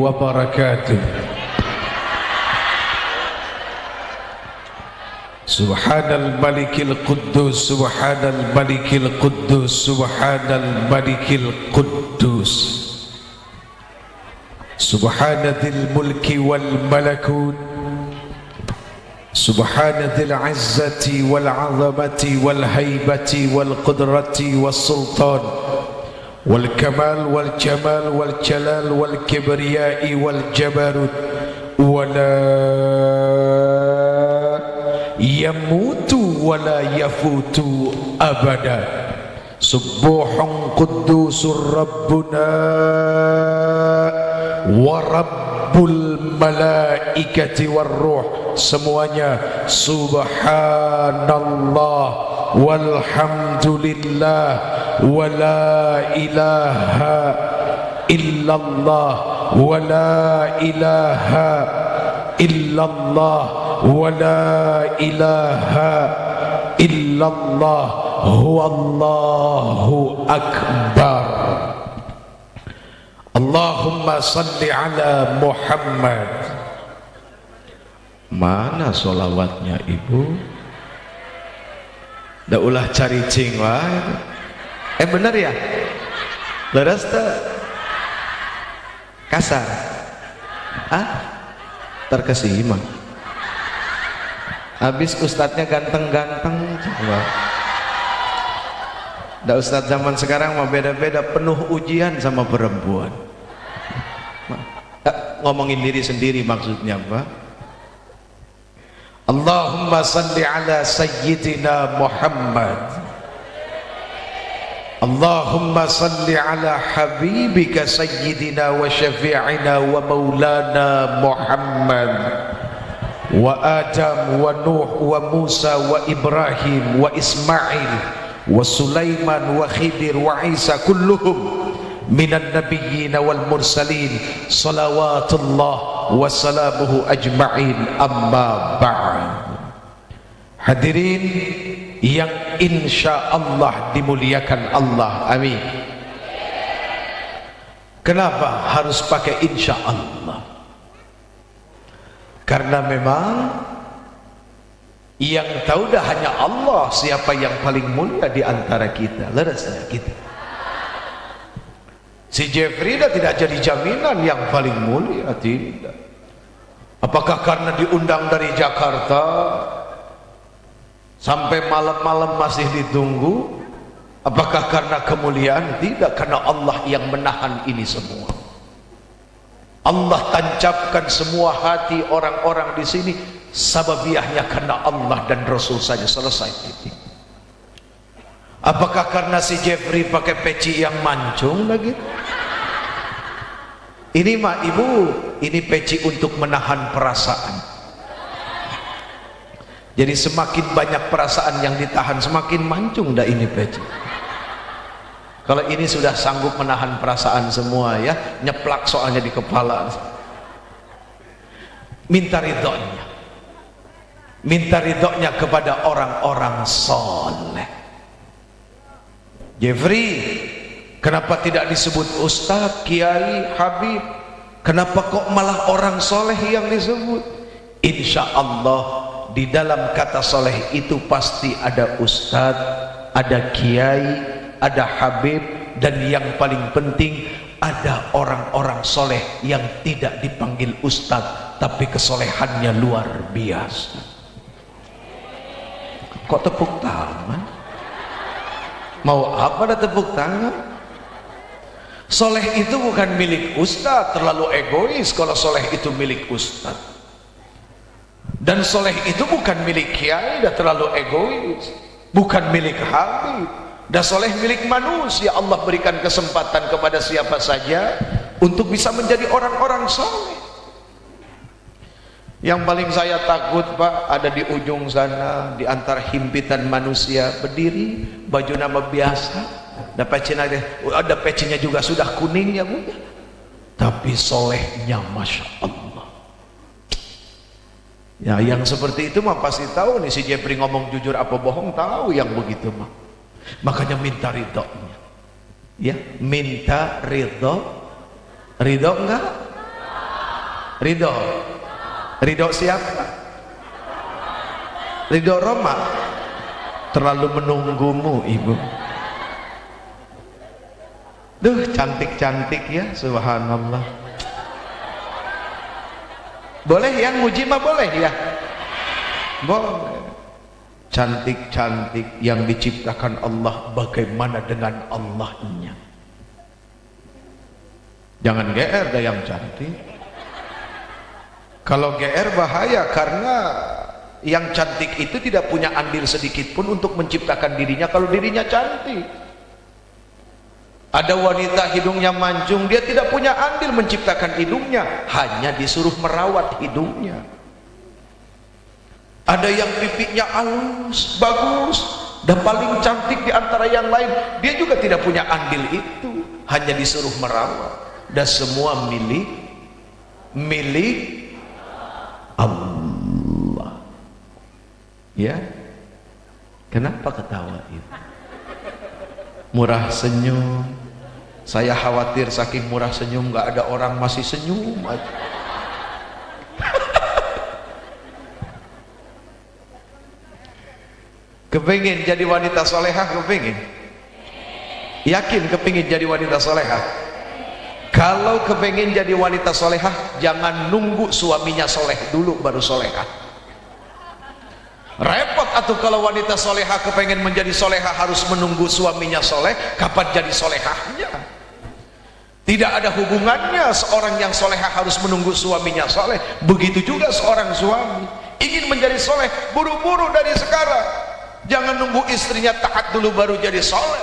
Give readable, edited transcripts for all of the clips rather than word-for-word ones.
wabarakatuh. Subhanal malikil quddus, subhanal malikil quddus, subhanal malikil quddus, subhanadzil mulki wal malakut, subhanadzil izzati wal azamati wal haibati wal qudrati was sultan wal kamal wal jamal wal jalal wal kibriyai wal jabarut wala yamutu wala yafutu abada. Subuhun quddusur rabbuna wa rabbul malaikati war ruh. Semuanya subhanallah walhamdulillah wa la ilaha illallah wa la ilaha illallah wa la ilaha illallah huwallahu akbar. Allahumma salli ala Muhammad. Mana solawatnya ibu? Dah ulah cari cing wah. Bener ya? Leres tak? Kasar? Terkesima. Habis ustadznya ganteng-ganteng coba. Dah ustadz zaman sekarang mah beda-beda, penuh ujian sama perempuan. Ngomongin diri sendiri maksudnya apa? Allahumma salli ala sayyidina Muhammad. Allahumma salli ala habibika sayyidina wa syafi'ina wa maulana Muhammad wa Adam wa Nuh wa Musa wa Ibrahim wa Ismail wa Sulaiman wa Khidir wa Isa kulluhum minan nabiyyin wal mursalin salawatullah wa salamuhu ajma'in amma ba'd. Hadirin yang insya Allah dimuliakan Allah, amin. Kenapa harus pakai insya Allah? Karena memang yang tahu dah hanya Allah siapa yang paling mulia di antara kita. Lerasnya kita. Si Jeffrey dah tidak jadi jaminan yang paling mulia, tidak. Apakah karena diundang dari Jakarta sampai malam-malam masih ditunggu? Apakah karena kemuliaan? Tidak, karena Allah yang menahan ini semua. Allah tancapkan semua hati orang-orang di sini, sababiahnya karena Allah dan Rasul saja, selesai titik. Apakah karena si Jeffrey pakai peci yang mancung lagi? Ini mah ibu, ini peci untuk menahan perasaan. Jadi semakin banyak perasaan yang ditahan, semakin mancung dah ini peci. Kalau ini sudah sanggup menahan perasaan semua ya, nyeplak soalnya di kepala. Minta ridhonya. Minta ridhonya kepada orang-orang soleh. Jeffrey, kenapa tidak disebut ustadz, kiai, habib? Kenapa kok malah orang soleh yang disebut? Insya Allah di dalam kata soleh itu pasti ada ustadz, ada kiai, ada habib, dan yang paling penting ada orang-orang soleh yang tidak dipanggil ustadz tapi kesolehannya luar biasa. Kok tepuk tangan? Mau apa dah tepuk tangan? Soleh itu bukan milik ustadz, terlalu egois kalau soleh itu milik ustadz. Dan soleh itu bukan milik kiai, dah terlalu egois. Bukan milik habib. Dan soleh milik manusia. Allah berikan kesempatan kepada siapa saja untuk bisa menjadi orang-orang soleh. Yang paling saya takut Pak, ada di ujung sana, di antara himpitan manusia, berdiri, baju nama biasa, ada pecinya juga sudah kuning ya Bu, tapi solehnya Masya Allah. Ya yang seperti itu mah pasti tahu nih, si Jeffrey ngomong jujur apa bohong, tahu yang begitu mah. Makanya minta ridhonya, ya minta ridho enggak? Ridho. Ridho siapa? Ridho Roma. Terlalu menunggumu ibu. Duh, cantik-cantik ya, subhanallah. Boleh ya nguji mah, boleh ya, boleh. Cantik-cantik yang diciptakan Allah, bagaimana dengan Allahnya? Jangan GR dah yang cantik. Kalau GR bahaya, karena yang cantik itu tidak punya andil sedikit pun untuk menciptakan dirinya kalau dirinya cantik. Ada wanita hidungnya mancung, dia tidak punya andil menciptakan hidungnya, hanya disuruh merawat hidungnya. Ada yang pipinya halus, bagus, dan paling cantik di antara yang lain, dia juga tidak punya andil itu, hanya disuruh merawat. Dan semua milik Allah. Ya, kenapa ketawa itu? Murah senyum. Saya khawatir saking murah senyum nggak ada orang masih senyum aja. Kepingin jadi wanita solehah? Kepingin? Yakin kepingin jadi wanita solehah? Kalau kepingin jadi wanita solehah, jangan nunggu suaminya soleh dulu baru solehah. Repot atuh kalau wanita solehah kepengen menjadi solehah harus menunggu suaminya soleh. Kapan jadi solehahnya? Tidak ada hubungannya seorang yang solehah harus menunggu suaminya soleh. Begitu juga seorang suami ingin menjadi soleh, buru-buru dari sekarang. Jangan nunggu istrinya taat dulu baru jadi soleh.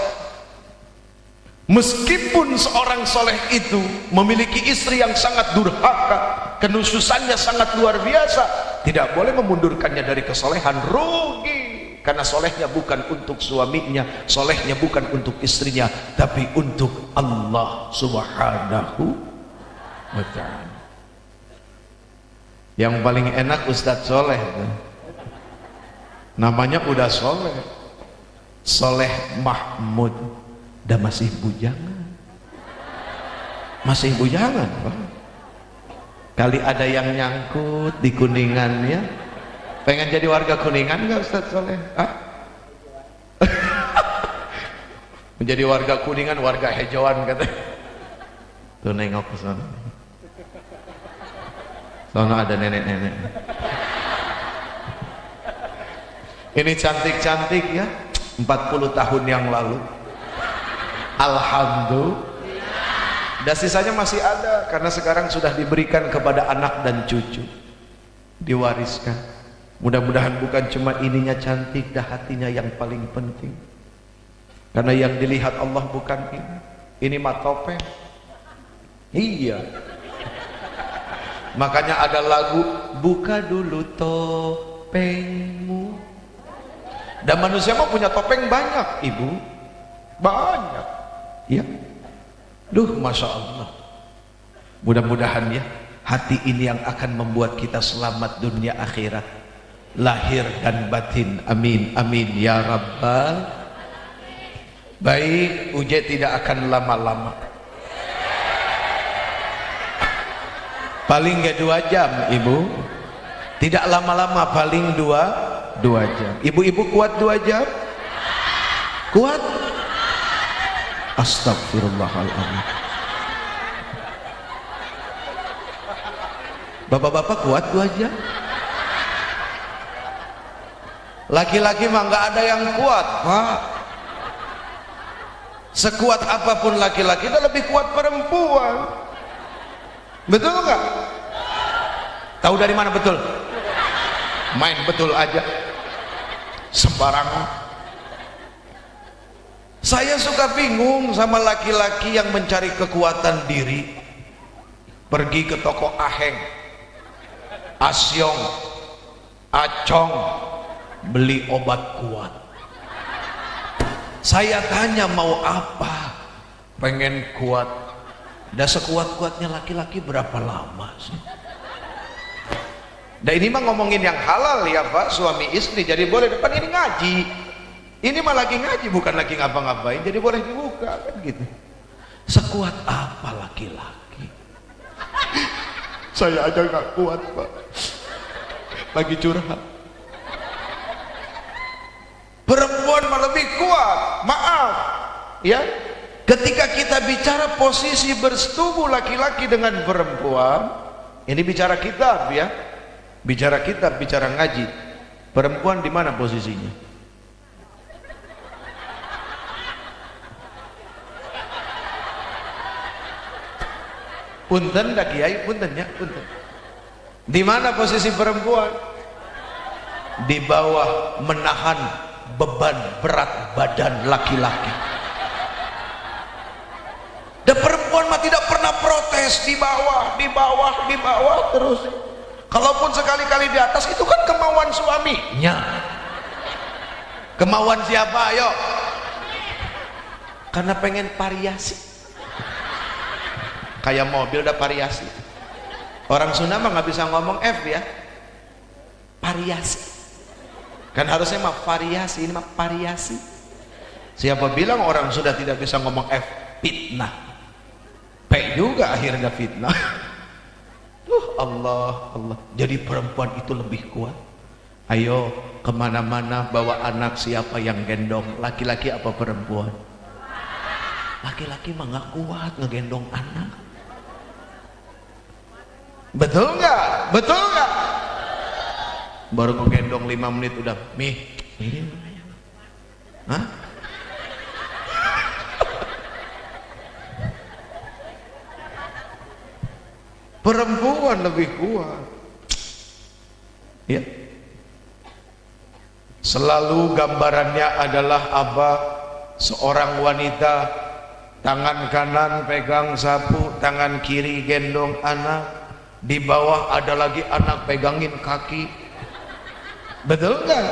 Meskipun seorang soleh itu memiliki istri yang sangat durhaka, kenususannya sangat luar biasa, tidak boleh memundurkannya dari kesolehan. Rugi, karena solehnya bukan untuk suaminya, solehnya bukan untuk istrinya, tapi untuk Allah subhanahu wa ta'ala. Yang paling enak Ustadz soleh, namanya udah soleh, Soleh Mahmud, dan masih bujangan. Masih bujangan, Pak. Kali ada yang nyangkut di Kuningan ya. Pengen jadi warga Kuningan nggak Ustadz Soleh? Menjadi warga Kuningan, warga hijauan katanya. Tuh nengok ke sana. Sana ada nenek-nenek. Ini cantik-cantik ya. 40 tahun yang lalu. Alhamdulillah. Dan sisanya masih ada karena sekarang sudah diberikan kepada anak dan cucu, diwariskan. Mudah-mudahan bukan cuma ininya cantik, dah hatinya yang paling penting. Karena yang dilihat Allah bukan ini mah topeng. Iya. Makanya ada lagu, buka dulu topengmu. Dan manusia mah punya topeng banyak, Ibu. Banyak. Ya. Duh, Masya Allah. Mudah-mudahan ya, hati ini yang akan membuat kita selamat dunia akhirat, lahir dan batin. Amin, amin ya Rabbal. Baik, Uje tidak akan lama-lama, paling gak 2 jam Ibu, tidak lama-lama, paling 2 jam. Ibu-ibu kuat 2 jam? Kuat? Astagfirullahaladzim. Bapak-bapak kuat 2 jam? Laki-laki mah nggak ada yang kuat, Pak. Sekuat apapun laki-laki itu lebih kuat perempuan. Betul nggak? Tahu dari mana betul? Main betul aja, sembarangan. Saya suka bingung sama laki-laki yang mencari kekuatan diri, pergi ke toko Aheng, Asyong, Acong, beli obat kuat. Saya tanya mau apa? Pengen kuat. Dan sekuat-kuatnya laki-laki berapa lama sih? Dan ini mah ngomongin yang halal ya Pak, suami istri, jadi boleh. Depan ini ngaji, ini mah lagi ngaji, bukan lagi ngapa-ngapain, jadi boleh dibuka kan gitu. Sekuat apa laki-laki? Saya aja nggak kuat Pak, lagi curhat. Perempuan mah lebih kuat, maaf ya. Ketika kita bicara posisi bersetubuh laki-laki dengan perempuan, ini bicara kitab ya, bicara kitab, bicara ngaji. Perempuan di mana posisinya? Punten dah kiai, punten ya, punten. Di mana posisi perempuan? Di bawah, menahan beban berat badan laki-laki. Dan perempuan mah tidak pernah protes, di bawah, di bawah, di bawah terus. Kalaupun sekali-kali di atas, itu kan kemauan suaminya. Kemauan siapa? Ayo. Karena pengen variasi. Kayak mobil udah variasi. Orang Sunda mah nggak bisa ngomong F ya, variasi. Kan harusnya mah variasi, ini mah variasi. Siapa bilang orang sudah tidak bisa ngomong F? Fitnah. P juga akhirnya fitnah. Allah, Allah. Jadi perempuan itu lebih kuat. Ayo kemana-mana bawa anak, siapa yang gendong? Laki-laki apa perempuan? Laki-laki mah nggak kuat ngegendong anak. Betul nggak? Betul nggak? Baru ngegendong 5 menit udah mih. Hah? Perempuan lebih kuat. Ya. Selalu gambarannya adalah apa? Seorang wanita, tangan kanan pegang sapu, tangan kiri gendong anak. Di bawah ada lagi anak pegangin kaki. Betul nggak?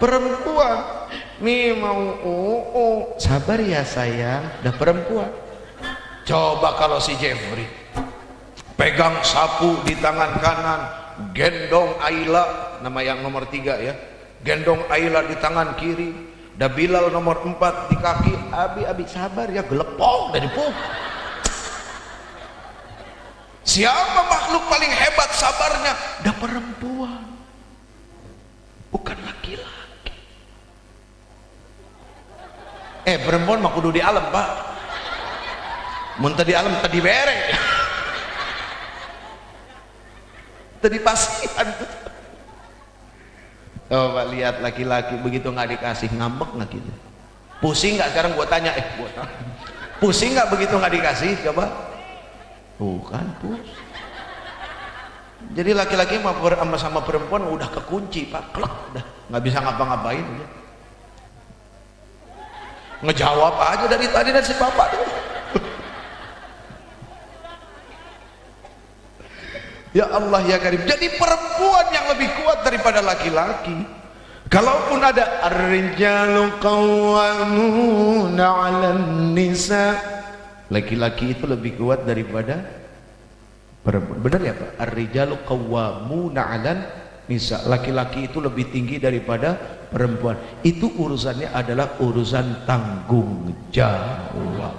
Perempuan nih mau sabar ya sayang, udah perempuan. Coba kalau si Jeffrey pegang sapu di tangan kanan, gendong Ayla, nama yang nomor 3 ya, gendong Ayla di tangan kiri, dah Bilal nomor 4 di kaki. Abi sabar ya, gelepong dari puk. Siapa makhluk paling hebat sabarnya? Dah perempuan, bukan laki-laki. Perempuan mah kudu di alam Pak, muntah di alam tadi bereng, tadi pasihan. Coba lihat laki-laki begitu nggak dikasih ngambek nggak gitu? Pusing nggak sekarang? Gua tanya, pusing nggak begitu nggak dikasih? Coba. Bukan pus. Jadi laki-laki sama perempuan udah kekunci Pak, klek, udah nggak bisa ngapa-ngapain. Ngejawab aja dari tadi dan si bapak tuh. Ya Allah ya Karim. Jadi perempuan yang lebih kuat daripada laki-laki. Kalaupun ada ar-rijalu qawwamuna 'alan nisa, laki-laki itu lebih kuat daripada perempuan. Benar ya Pak? Ar-rijalu qawwamuna 'alan nisa, laki-laki itu lebih tinggi daripada perempuan. Itu urusannya adalah urusan tanggung jawab.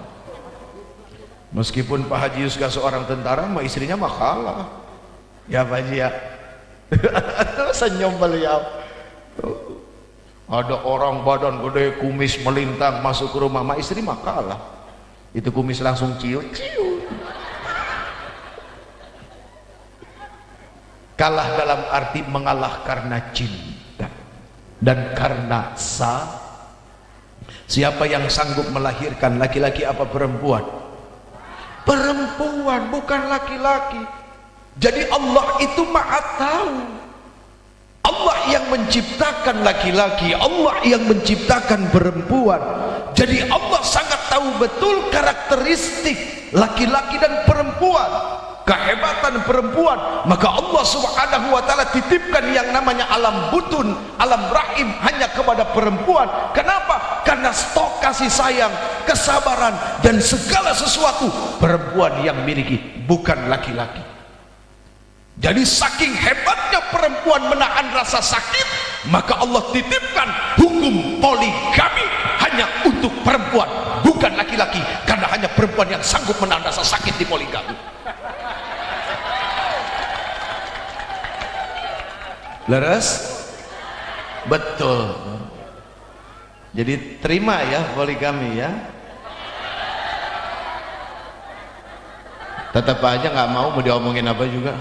Meskipun Pak Haji Yusga seorang tentara, mah istrinya mah kalah. Ya Pak Haji ya. Senyum beliau. Ada orang badan gede, kumis melintang masuk ke rumah, mah istri mah kalah. Itu kumis langsung ciut-ciut. Kalah dalam arti mengalah karena cinta dan karena siapa yang sanggup melahirkan, laki-laki apa perempuan? Perempuan, bukan laki-laki. Jadi Allah itu Maha tahu. Allah yang menciptakan laki-laki, Allah yang menciptakan perempuan. Jadi Allah sangat tahu betul karakteristik laki-laki dan perempuan, kehebatan perempuan. Maka Allah Subhanahu wa taala titipkan yang namanya alam butun, alam rahim hanya kepada perempuan. Kenapa? Karena stok kasih sayang, kesabaran dan segala sesuatu perempuan yang miliki, bukan laki-laki. Jadi saking hebatnya perempuan menahan rasa sakit, maka Allah titipkan hukum poligami hanya untuk perempuan, bukan laki-laki, karena hanya perempuan yang sanggup menahan rasa sakit di poligami. Leres? Betul. Jadi terima ya poligami ya. Tetap aja nggak mau diomongin apa juga.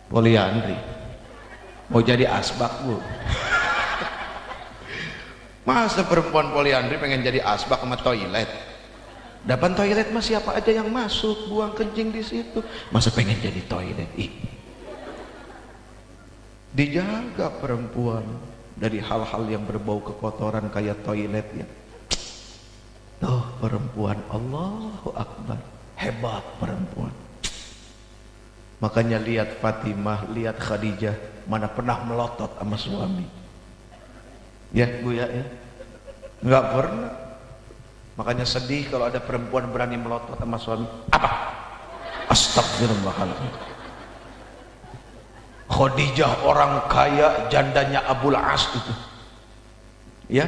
Poliandri. Mau jadi asbak bu. Masa perempuan poliandri pengen jadi asbak sama toilet? Depan toilet mah siapa aja yang masuk buang kencing di situ. Masa pengen jadi toilet? Ih. Dijaga perempuan dari hal-hal yang berbau kekotoran kayak toilet ya. Tuh perempuan, Allahu Akbar, hebat perempuan. Makanya lihat Fatimah, lihat Khadijah, mana pernah melotot sama suami. Ya Bu ya, nggak pernah. Makanya sedih kalau ada perempuan berani melotot sama suami. Apa? Astagfirullahaladzim. Khadijah orang kaya, jandanya Abul As itu. Ya,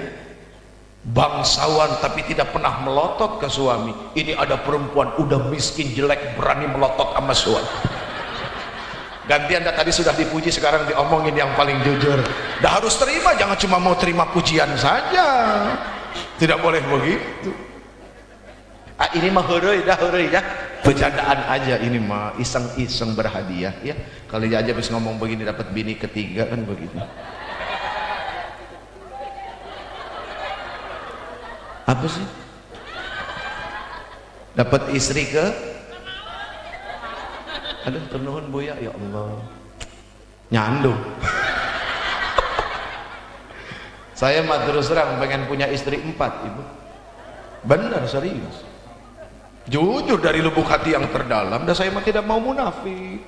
bangsawan tapi tidak pernah melotot ke suami. Ini ada perempuan udah miskin jelek berani melotot sama suami. Gantian tadi sudah dipuji, sekarang diomongin yang paling jujur. Dah harus terima, jangan cuma mau terima pujian saja. Tidak boleh begitu. Ah, ini mah heureui dah heureui ya. Bercandaan aja ini mah, iseng-iseng berhadiah ya. Kalau aja habis ngomong begini dapat bini ketiga kan begitu. Apa sih? Dapat istri ke? Aduh ternuhun Buya, ya Allah. Nyandung. Saya mah terus terang pengen punya istri 4 Ibu. Benar serius. Jujur dari lubuk hati yang terdalam, dan saya mah tidak mau munafik.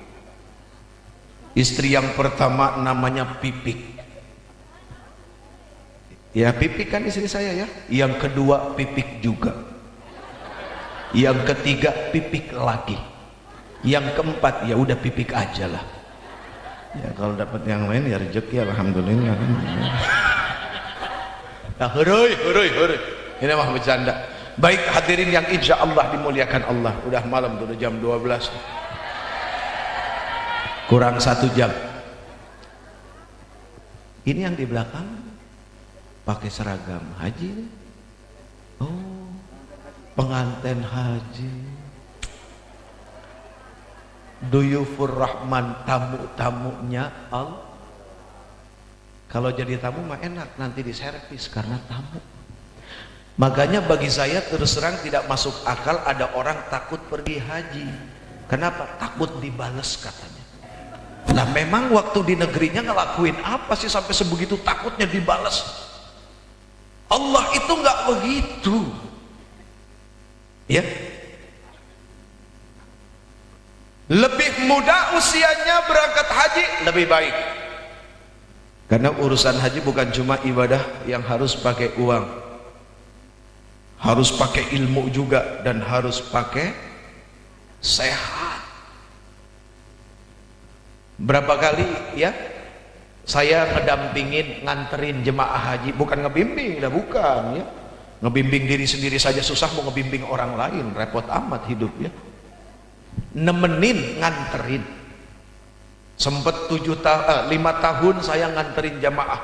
Istri yang pertama namanya Pipik. Ya Pipik kan istri saya ya. Yang kedua Pipik juga. Yang ketiga Pipik lagi. Yang keempat ya udah Pipik aja lah. Ya kalau dapat yang lain ya rezeki alhamdulillah. Nah, heureui. Ini mah bercanda. Baik hadirin yang insya Allah dimuliakan Allah. Udah malam tuh, udah jam 12. Kurang 1 jam. Ini yang di belakang pakai seragam haji. Oh, pengantin haji. Duyufur Rahman, tamu-tamunya Allah. Kalau jadi tamu mah enak, nanti diservis karena tamu. Makanya bagi saya terus terang tidak masuk akal ada orang takut pergi haji. Kenapa? Takut dibales katanya. Nah memang waktu di negerinya ngelakuin apa sih sampai sebegitu takutnya dibales? Allah itu nggak begitu. Ya. Lebih muda usianya berangkat haji lebih baik. Karena urusan haji bukan cuma ibadah yang harus pakai uang, harus pakai ilmu juga, dan harus pakai sehat. Berapa kali ya saya ngedampingin, nganterin jemaah haji, bukan ngebimbing, dah bukan ya. Ngebimbing diri sendiri saja susah, mau ngebimbing orang lain repot amat hidup ya. Nemenin, nganterin. Sempet 5 tahun saya nganterin jamaah.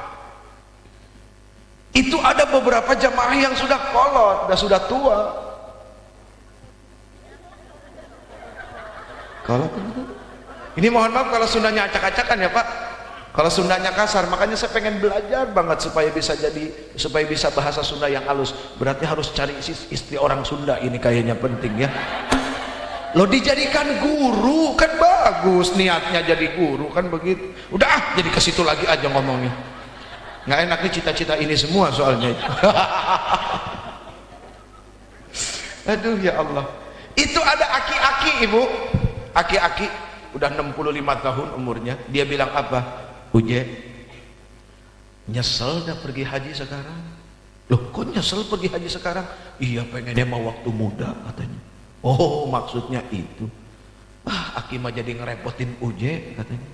Itu ada beberapa jamaah yang sudah kolot, sudah tua. Kolot ini mohon maaf kalau Sundanya acak-acakan ya Pak. Kalau Sundanya kasar, makanya saya pengen belajar banget supaya bisa bahasa Sunda yang halus. Berarti harus cari istri orang Sunda, ini kayaknya penting ya. Lo dijadikan guru kan bagus, niatnya jadi guru kan begitu. Udah jadi ke situ lagi aja ngomongnya. Nggak enak nih cita-cita ini semua soalnya. Aduh ya Allah. Itu ada aki-aki Ibu. Aki-aki udah 65 tahun umurnya. Dia bilang apa? Uje, nyesel dah pergi haji sekarang. Loh kok nyesel pergi haji sekarang? Iya pengennya mau waktu muda katanya. Oh maksudnya itu. Aki mah jadi ngerepotin Uje katanya.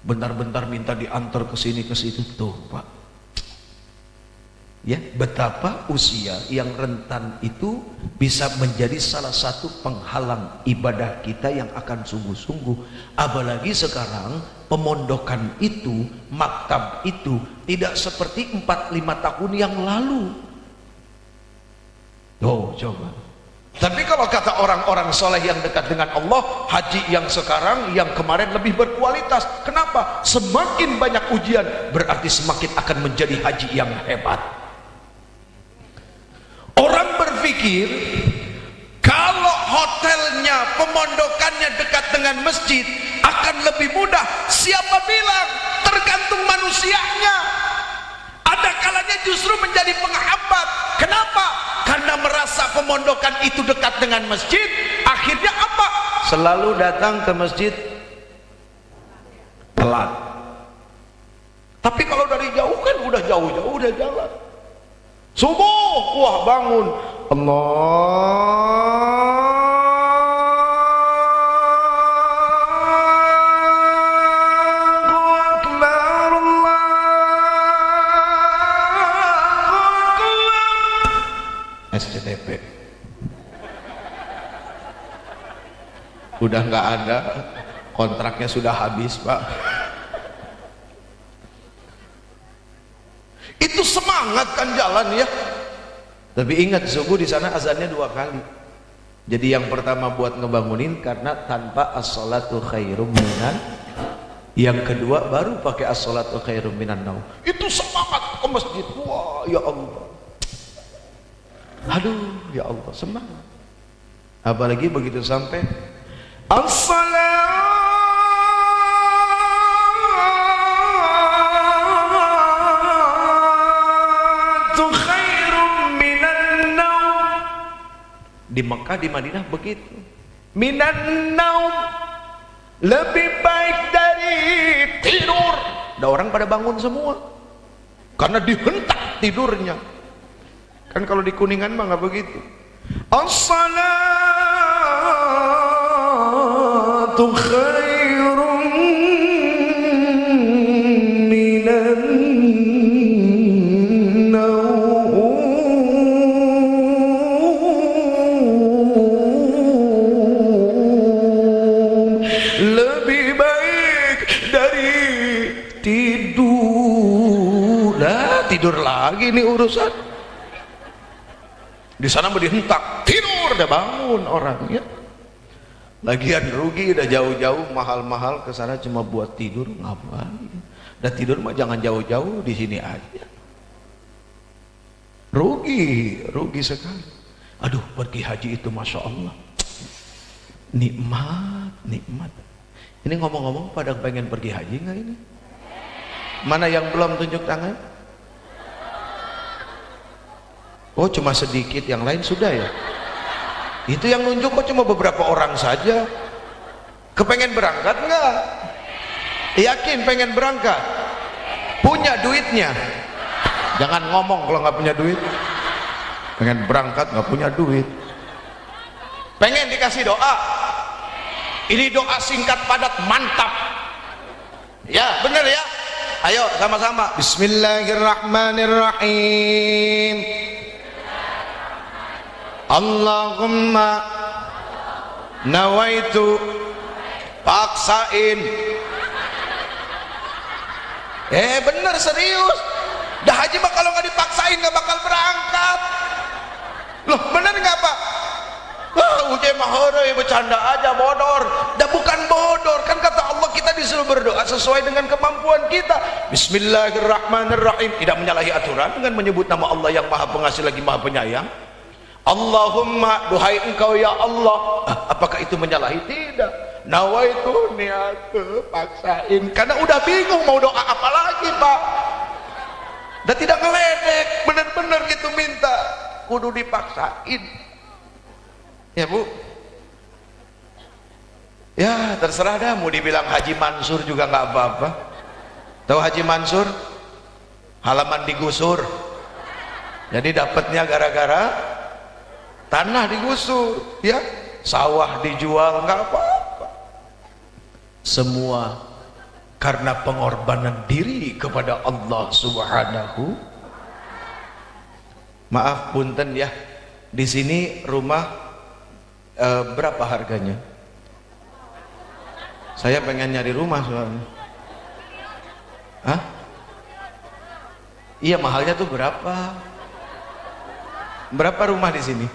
Bentar-bentar minta diantar ke sini ke situ. Tuh Pak, Ya, betapa usia yang rentan itu bisa menjadi salah satu penghalang ibadah kita yang akan sungguh-sungguh. Apalagi sekarang pemondokan itu, maktab itu tidak seperti 4-5 tahun yang lalu. Oh, coba. Tapi kalau kata orang-orang soleh yang dekat dengan Allah, haji yang sekarang, yang kemarin lebih berkualitas. Kenapa? Semakin banyak ujian, berarti semakin akan menjadi haji yang hebat. Orang berpikir kalau hotelnya, pemondokannya dekat dengan masjid akan lebih mudah. Siapa bilang? Tergantung manusianya. Ada kalanya justru menjadi penghambat. Kenapa? Karena merasa pemondokan itu dekat dengan masjid, akhirnya apa? Selalu datang ke masjid telat. Tapi kalau dari jauh kan udah jauh-jauh udah jalan. Subuh, wah bangun, SCTP udah nggak ada, kontraknya sudah habis, Pak. Itu semangat kan jalan ya. Tapi ingat, subuh di sana azannya 2 kali. Jadi yang pertama buat ngebangunin karena tanpa as-salatu khairum minan. Yang kedua baru pakai as-salatu khairum minan naum. Itu semangat ke masjid. Wah, ya Allah. Aduh, ya Allah, semangat. Apalagi begitu sampai as-salatu di Mekah, di Madinah begitu. Minan naum, lebih baik dari tidur. Ada orang pada bangun semua karena dihentak tidurnya. Kan kalau di Kuningan mah nggak begitu. As-salatu khairum minan tidur lagi nih urusan. Di sana mau dihentak, tidur, udah bangun orang ya. Lagian rugi, udah jauh-jauh mahal-mahal ke sana cuma buat tidur, ngapain? Dan tidur mah jangan jauh-jauh, di sini aja. Rugi sekali. Aduh, pergi haji itu masya Allah, nikmat. Ini ngomong-ngomong pada pengen pergi haji nggak ini? Mana yang belum tunjuk tangan? Oh, cuma sedikit, yang lain sudah ya. Itu yang nunjuk kok cuma beberapa orang saja. Kepengen berangkat nggak? Yakin pengen berangkat? Punya duitnya? Jangan ngomong kalau nggak punya duit. Pengen berangkat nggak punya duit. Pengen dikasih doa? Ini doa singkat padat mantap. Ya bener ya. Ayo sama-sama. Bismillahirrahmanirrahim. Allahumma nawaitu, paksain. Bener serius. Dah haji mah kalau nggak dipaksain nggak bakal berangkat. Loh bener nggak Pak? Ujai mahara ya bercanda aja, bodor. Dah bukan bodor, kan kata Allah kita disuruh berdoa sesuai dengan kemampuan kita. Bismillahirrahmanirrahim. Tidak menyalahi aturan dengan menyebut nama Allah yang Maha Pengasih lagi Maha Penyayang. Allahumma, duhai engkau ya Allah. Apakah itu menyalahi? Tidak. Nawaitu, niat, paksain. Karena udah bingung mau doa apa lagi Pak. Dan tidak ngeledek, bener-bener gitu minta. Kudu dipaksain. Ya Bu. Ya terserah dah, mau dibilang Haji Mansur juga nggak apa-apa. Tahu Haji Mansur? Halaman digusur. Jadi dapatnya gara-gara tanah digusur, ya, sawah dijual, nggak apa-apa. Semua karena pengorbanan diri kepada Allah Subhanahu. Maaf punten ya, di sini rumah berapa harganya? Saya pengen nyari rumah soalnya. Hah? Iya, mahalnya tuh berapa? Berapa rumah di sini?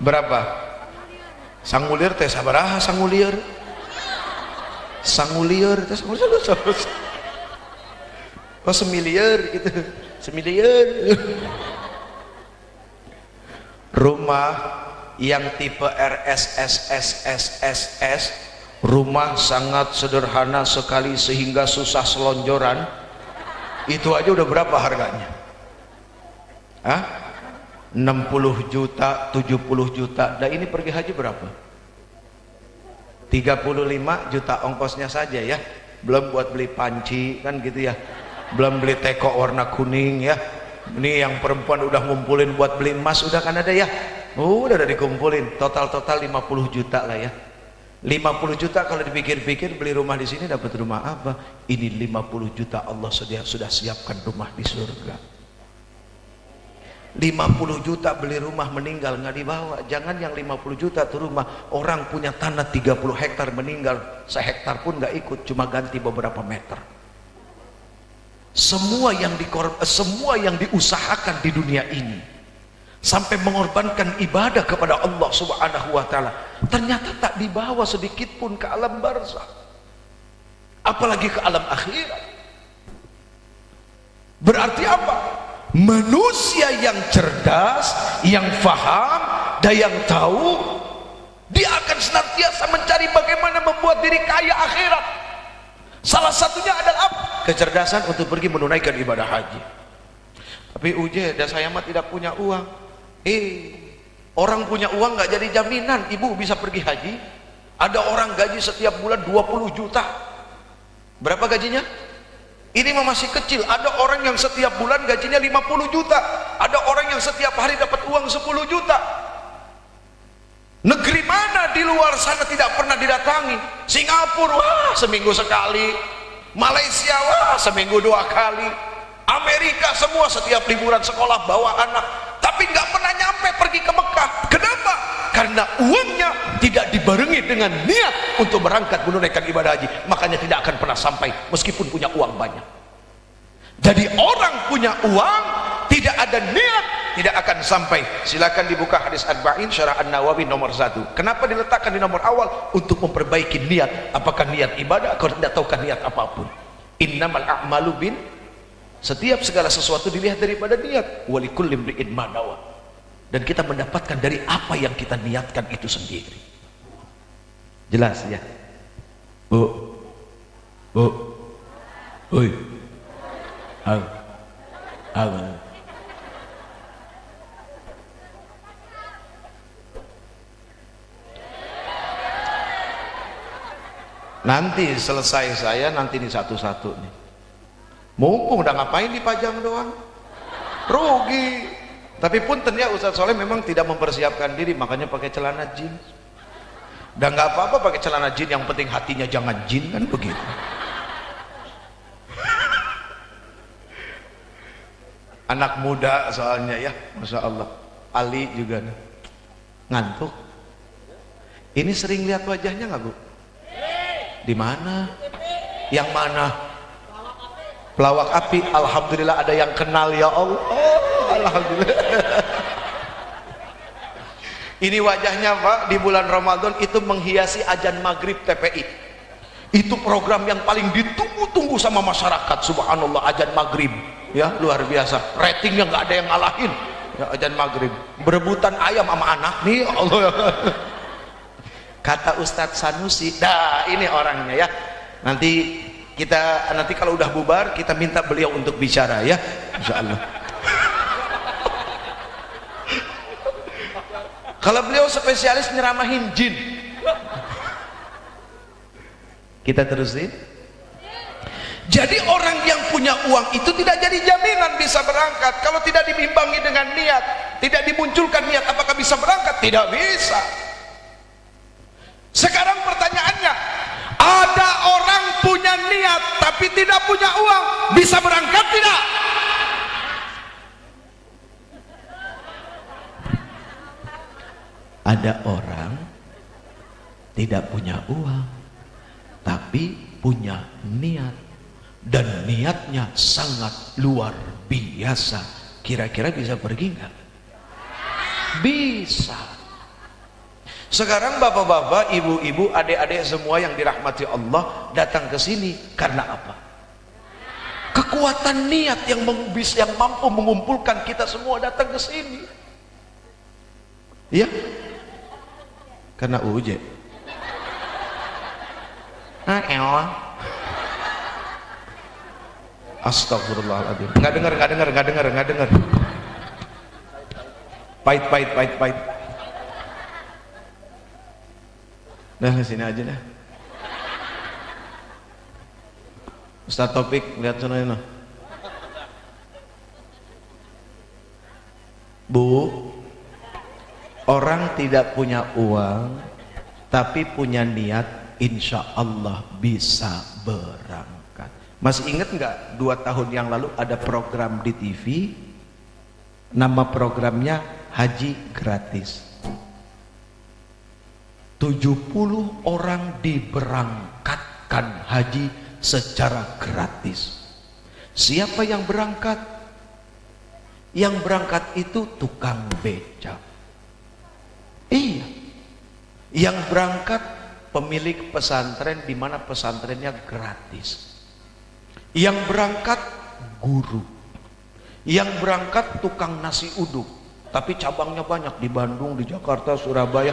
Berapa? Sangulir teh sabaraha sangulir? Sangulir teh sangulir. Oh, semiliar gitu. Semiliar. Rumah yang tipe RSSSSSS, rumah sangat sederhana sekali sehingga susah selonjoran, itu aja udah berapa harganya? Hah? 60 juta, 70 juta. Nah ini pergi haji berapa? 35 juta ongkosnya saja ya, belum buat beli panci kan gitu ya, belum beli teko warna kuning ya. Ini yang perempuan udah ngumpulin buat beli emas udah kan ada ya, udah dikumpulin, total 50 juta lah ya. 50 juta kalau dipikir-pikir beli rumah di sini dapat rumah apa? Ini 50 juta Allah sudah siapkan rumah di surga. 50 juta beli rumah meninggal nggak dibawa. Jangan yang 50 juta tuh rumah, orang punya tanah 30 hektar meninggal, sehektar pun nggak ikut, cuma ganti beberapa meter. Semua yang diusahakan di dunia ini sampai mengorbankan ibadah kepada Allah Subhanahu wa taala, ternyata tak dibawa sedikit pun ke alam barzakh, apalagi ke alam akhirat. Berarti apa? Manusia yang cerdas, yang faham dan yang tahu, dia akan senantiasa mencari bagaimana membuat diri kaya akhirat. Salah satunya adalah apa? Kecerdasan untuk pergi menunaikan ibadah haji. Tapi dan saya mah tidak punya uang. Orang punya uang nggak jadi jaminan ibu bisa pergi haji. Ada orang gaji setiap bulan 20 juta. Berapa gajinya? Ini mah masih kecil. Ada orang yang setiap bulan gajinya 50 juta. Ada orang yang setiap hari dapat uang 10 juta. Negeri mana di luar sana tidak pernah didatangi? Singapura, wah seminggu sekali. Malaysia, wah seminggu 2 kali. Amerika semua setiap liburan sekolah bawa anak. Tapi nggak pernah nyampe pergi ke Mekah. Kenapa? Karena uangnya tidak dibarengi dengan niat untuk berangkat menunaikan ibadah haji. Makanya tidak akan pernah sampai meskipun punya uang banyak. Jadi orang punya uang tidak ada niat, tidak akan sampai. Silakan dibuka hadis Arba'in Syarah An-Nawawi nomor 1. Kenapa diletakkan di nomor awal? Untuk memperbaiki niat. Apakah niat ibadah atau tidak tahukah niat apapun. Innamal a'malu bin, setiap segala sesuatu dilihat daripada niat. Walikulli imri'in ma nawa. Dan kita mendapatkan dari apa yang kita niatkan itu sendiri. Jelas ya? Bu. Oi. Nanti selesai saya, nanti ini satu-satu nih. Mumpung udah ngapain dipajang doang, rugi. Tapi punten ya Ustaz Soleh memang tidak mempersiapkan diri, makanya pakai celana jeans. Dan nggak apa-apa pakai celana jeans, yang penting hatinya jangan jin, kan begitu. Anak muda soalnya ya, Masya Allah. Ali juga nih. Ngantuk. Ini sering lihat wajahnya nggak Bu? Di mana? Yang mana? Pelawak api. Alhamdulillah ada yang kenal ya Allah. Alhamdulillah. Ini wajahnya Pak di bulan Ramadan itu menghiasi azan maghrib TPI. Itu program yang paling ditunggu-tunggu sama masyarakat. Subhanallah, azan maghrib. Ya luar biasa, ratingnya nggak ada yang ngalahin ya, azan maghrib. Berebutan ayam sama anak nih Allah. Kata Ustadz Sanusi, dah ini orangnya ya. Nanti kalau udah bubar kita minta beliau untuk bicara ya, Insya Allah. Kalau beliau spesialis nyeramahin jin. Kita terusin. Jadi orang yang punya uang itu tidak jadi jaminan bisa berangkat kalau tidak diimbangi dengan niat, tidak dimunculkan niat. Apakah bisa berangkat? Tidak bisa. Sekarang pertanyaannya, ada orang punya niat tapi tidak punya uang, bisa berangkat tidak? Ada orang tidak punya uang tapi punya niat, dan niatnya sangat luar biasa. Kira-kira bisa pergi nggak? Bisa. Sekarang bapak-bapak, ibu-ibu, adik-adik semua yang dirahmati Allah datang ke sini karena apa? Kekuatan niat yang mampu mengumpulkan kita semua datang ke sini. Ya, karena uje. Astagfirullahaladzim. Nggak dengar. Pahit. Nah, sini aja dah. Ustaz Taufik, lihat sana ini. Bu, orang tidak punya uang tapi punya niat, insya Allah bisa berangkat. Masih ingat nggak 2 tahun yang lalu ada program di TV, nama programnya Haji Gratis. 70 orang diberangkatkan haji secara gratis. Siapa yang berangkat? Yang berangkat itu tukang becak. Iya, yang berangkat pemilik pesantren, di mana pesantrennya gratis. Yang berangkat guru. Yang berangkat tukang nasi uduk, tapi cabangnya banyak di Bandung, di Jakarta, Surabaya.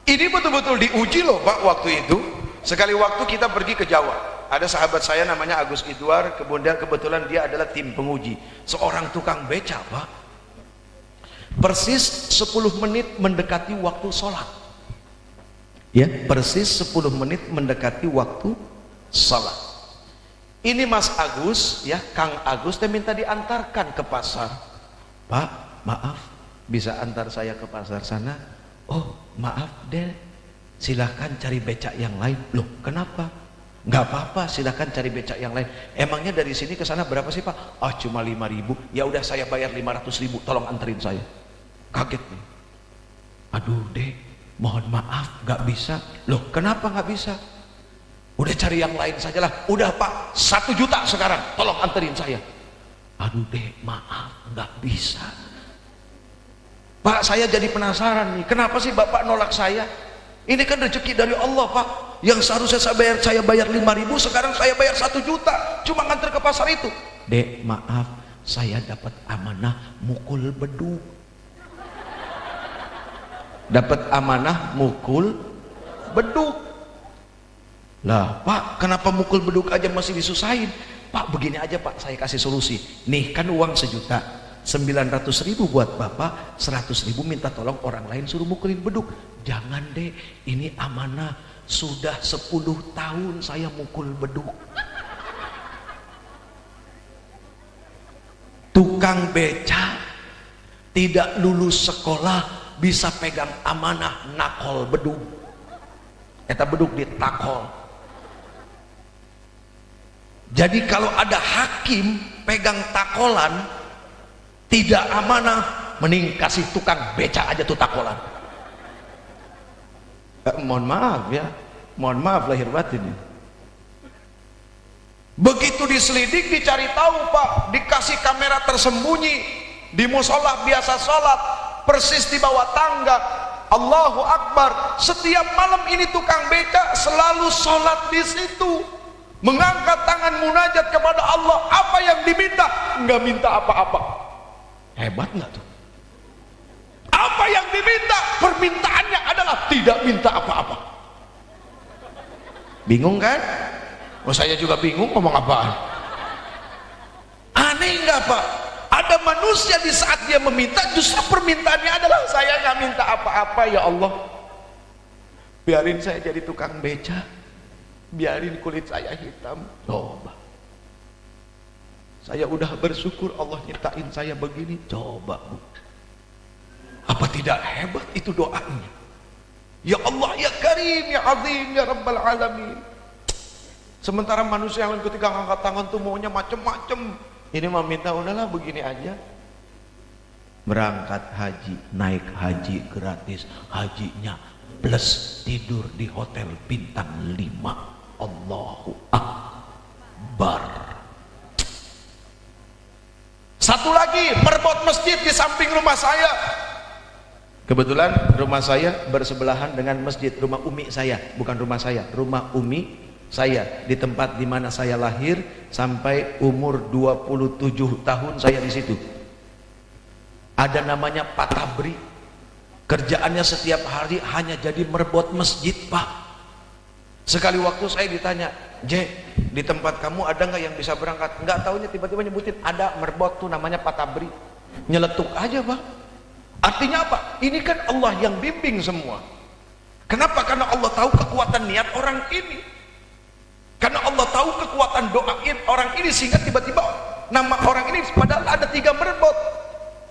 Ini betul-betul diuji loh Pak waktu itu. Sekali waktu kita pergi ke Jawa, ada sahabat saya namanya Agus Idwar, kebetulan dia adalah tim penguji, seorang tukang becak Pak. Persis 10 menit mendekati waktu sholat, ya, persis 10 menit mendekati waktu sholat. Ini Mas Agus, ya, Kang Agus, dia minta diantarkan ke pasar. Pak, maaf, bisa antar saya ke pasar sana? Oh, maaf deh, silahkan cari becak yang lain. Loh, kenapa? Nggak apa-apa, silahkan cari becak yang lain. Emangnya dari sini ke sana berapa sih Pak? Ah, cuma 5.000. Ya udah, saya bayar 500.000, tolong anterin saya. Kaget nih. Aduh deh, mohon maaf, nggak bisa. Loh, kenapa nggak bisa? Udah cari yang lain sajalah. Udah Pak, 1 juta sekarang, tolong anterin saya. Aduh deh, maaf, nggak bisa. Pak, saya jadi penasaran nih, kenapa sih Bapak nolak saya? Ini kan rezeki dari Allah Pak, yang seharusnya saya bayar 5.000, sekarang saya bayar 1 juta, cuma nganter ke pasar itu. Dek, maaf, saya dapat amanah mukul beduk. Dapat amanah mukul beduk. Lah Pak, kenapa mukul beduk aja masih disusahin? Pak, begini aja Pak, saya kasih solusi. Nih kan uang 1 juta, 900.000 buat Bapak, 100.000 minta tolong orang lain suruh mukulin beduk. Jangan deh, ini amanah, sudah 10 tahun saya mukul beduk. Tukang beca tidak lulus sekolah bisa pegang amanah nakol beduk. Eta beduk ditakol. Jadi kalau ada hakim pegang takolan tidak amanah, mending kasih tukang beca aja tuh takolan. Mohon maaf ya, mohon maaf lahir batin ya. Begitu diselidik, dicari tahu Pak, dikasih kamera tersembunyi di musola biasa sholat, persis di bawah tangga. Allahu Akbar, setiap malam ini tukang beca selalu sholat di situ, mengangkat tangan munajat kepada Allah. Apa yang diminta? Nggak minta apa-apa. Hebat nggak tuh? Apa yang diminta? Permintaannya adalah tidak minta apa-apa. Bingung kan? Oh, saya juga bingung ngomong apaan. Aneh nggak Pak? Ada manusia di saat dia meminta, justru permintaannya adalah saya nggak minta apa-apa ya Allah. Biarin saya jadi tukang beca, biarin kulit saya hitam. Coba. Saya udah bersyukur Allah nyiptain saya begini. Coba Bu, apa tidak hebat itu doanya? Ya Allah, ya Karim, ya Azim, ya Rabbal Alamin. Sementara manusia yang ketika angkat tangan tuh maunya macem-macem. Ini mau minta udahlah begini aja. Berangkat haji, naik haji gratis, hajinya plus tidur di hotel bintang 5. Allahu Akbar. Satu lagi, merbot masjid di samping rumah saya. Kebetulan rumah saya bersebelahan dengan masjid, rumah umi saya, bukan rumah saya, rumah umi saya, di tempat di mana saya lahir sampai umur 27 tahun saya di situ. Ada namanya Pak Tabri. Kerjaannya setiap hari hanya jadi merbot masjid, Pak. Sekali waktu saya ditanya, "J, di tempat kamu ada nggak yang bisa berangkat?" Nggak taunya tiba-tiba nyebutin ada merbot tuh namanya Pak Tabri. Nyeletuk aja, Pak. Artinya apa? Ini kan Allah yang bimbing semua. Kenapa? Karena Allah tahu kekuatan niat orang ini. Karena Allah tahu kekuatan doain orang ini, sehingga tiba-tiba nama orang ini padahal ada 3 merbot.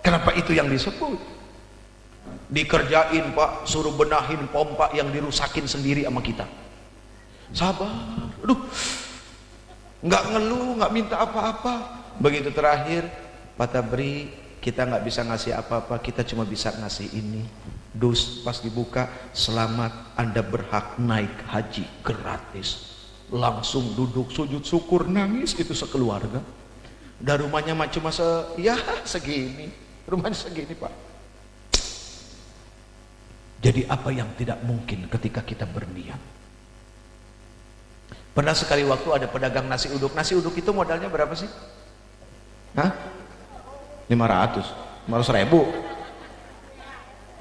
Kenapa itu yang disebut? Dikerjain, Pak, suruh benahin pompa yang dirusakin sendiri sama kita. Sabar, aduh, nggak ngeluh, nggak minta apa-apa. Begitu terakhir, Pak Tabri, kita nggak bisa ngasih apa-apa, kita cuma bisa ngasih ini. Dus pas dibuka, selamat, Anda berhak naik haji gratis. Langsung duduk sujud syukur, nangis itu sekeluarga. Dan rumahnya cuma segini, rumahnya segini, Pak. Jadi apa yang tidak mungkin ketika kita berniat? Pernah sekali waktu ada pedagang nasi uduk. Nasi uduk itu modalnya berapa sih? Hah? 500 ribu.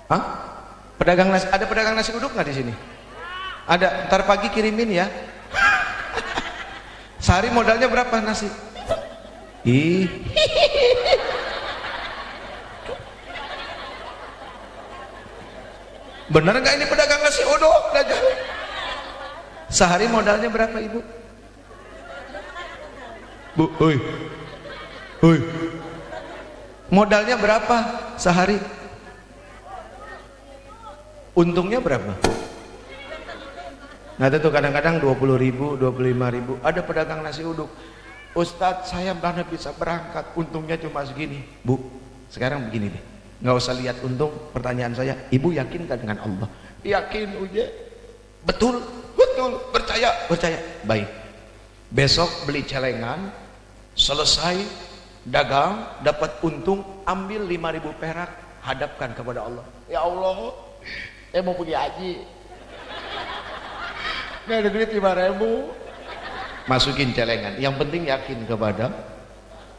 Hah? Ada pedagang nasi uduk nggak di sini? Ada. Ntar pagi kirimin ya. Sehari modalnya berapa nasi? Ih. Bener nggak ini pedagang nasi uduk? Sehari modalnya berapa, Ibu? Bu, oi. Modalnya berapa sehari? Untungnya berapa? Nah itu kadang-kadang 20.000, 25.000. Ada pedagang nasi uduk, Ustadz saya mana bisa berangkat, untungnya cuma segini. Bu, sekarang begini deh, nggak usah lihat untung. Pertanyaan saya, Ibu yakin kan dengan Allah? Yakin, Uje. Betul, percaya. Baik, besok beli celengan, selesai dagang, dapat untung, ambil 5.000 perak, hadapkan kepada Allah. Ya Allah, saya mau pergi haji, nggak ada duit 5.000. Masukin celengan. Yang penting yakin kepada,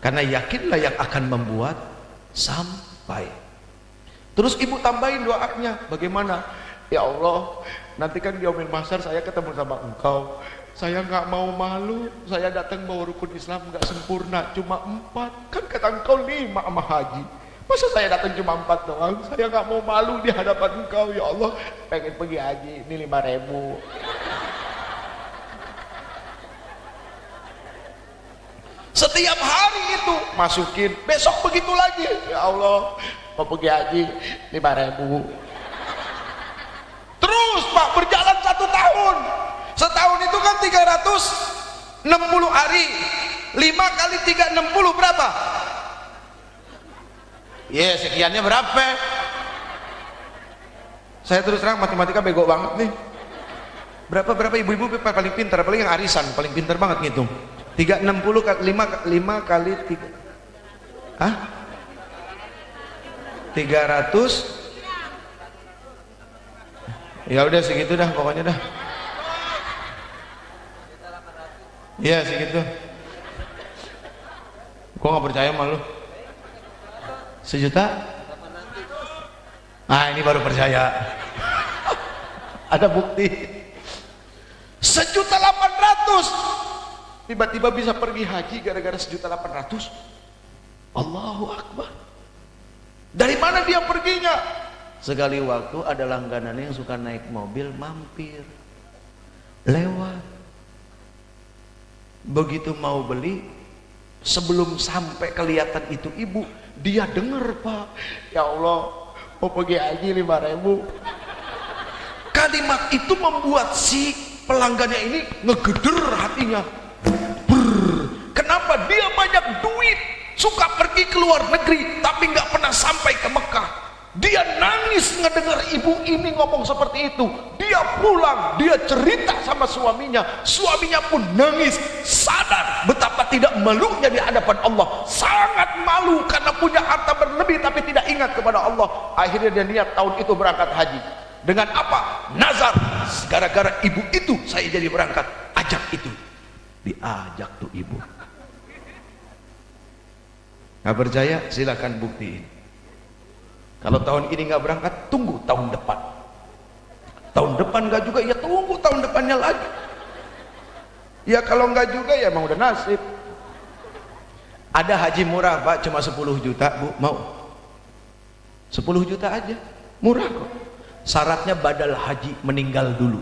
karena yakinlah yang akan membuat sampai. Terus Ibu tambahin doanya, bagaimana? Ya Allah, nanti kan di yaumil mahsyar saya ketemu sama Engkau, saya nggak mau malu, saya datang bawa rukun Islam nggak sempurna, cuma 4, kan kata Engkau 5 sama haji, masa saya datang cuma 4 doang? Saya nggak mau malu di hadapan Engkau. Ya Allah, pengen pergi haji, ini 5.000. Setiap hari itu masukin, besok begitu lagi. Ya Allah, mau pergi haji 5.000. Terus Pak, berjalan 1 tahun. Setahun itu kan 360 hari. 5 kali 360 berapa? Ya, sekiannya berapa? Saya terus terang matematika bego banget nih. Berapa ibu-ibu paling pintar, apalagi yang arisan, paling pintar banget ngitung. 360 kali 5 kali 3. Hah? 300. Ya udah segitu dah pokoknya dah. Iya segitu. Gua nggak percaya sama lu. 1.000.000? Ah ini baru percaya. Ada bukti. 1.800.000. Tiba-tiba bisa pergi haji gara-gara 1.800.000. Allahu Akbar. Dari mana dia perginya? Sekali waktu ada langganan yang suka naik mobil mampir lewat. Begitu mau beli, sebelum sampai kelihatan itu ibu, dia dengar, Pak, ya Allah, mau pergi haji 5.000. Kalimat itu membuat si pelanggannya ini ngegeder hatinya. Kenapa? Dia banyak banyak duit, suka pergi ke luar negeri tapi nggak pernah sampai ke Mekah. Dia nangis ngedengar ibu ini ngomong seperti itu. Dia pulang, dia cerita sama suaminya. Suaminya pun nangis, sadar betapa tidak malunya di hadapan Allah. Sangat malu karena punya harta berlebih tapi tidak ingat kepada Allah. Akhirnya dia niat tahun itu berangkat haji. Dengan apa? Nazar. Gara-gara ibu itu saya jadi berangkat. Ajak itu. Diajak tuh ibu. Nggak percaya? Silakan buktiin. Kalau tahun ini nggak berangkat, tunggu tahun depan. Tahun depan nggak juga, ya tunggu tahun depannya lagi. Ya kalau nggak juga, ya emang udah nasib. Ada haji murah Pak, cuma 10 juta Bu, mau? 10 juta aja, murah kok. Syaratnya badal haji meninggal dulu.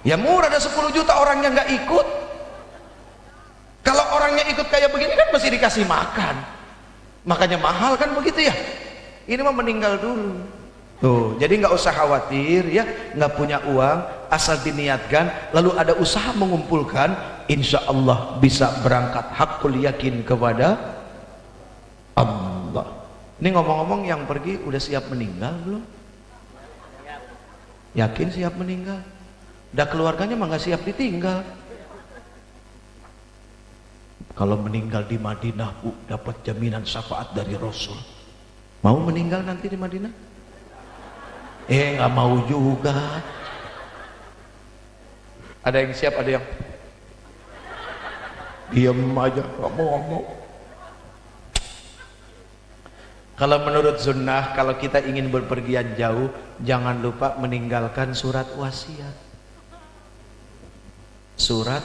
Ya murah, ada 10 juta orangnya nggak ikut. Kalau orangnya ikut kayak begini kan mesti dikasih makan. Makanya mahal kan begitu ya. Ini mah meninggal dulu tuh, jadi nggak usah khawatir ya, nggak punya uang, asal diniatkan lalu ada usaha mengumpulkan, insya Allah bisa berangkat hakul yakin kepada Allah. Ini ngomong-ngomong yang pergi udah siap meninggal belum? Yakin siap meninggal? Udah keluarganya mah nggak siap ditinggal. Kalau meninggal di Madinah Bu, dapat jaminan syafaat dari Rasul. Mau meninggal nanti di Madinah? Nggak mau juga. Ada yang siap, ada yang diam aja, nggak mau ngomong. Kalau menurut sunnah, kalau kita ingin berpergian jauh, jangan lupa meninggalkan surat wasiat. Surat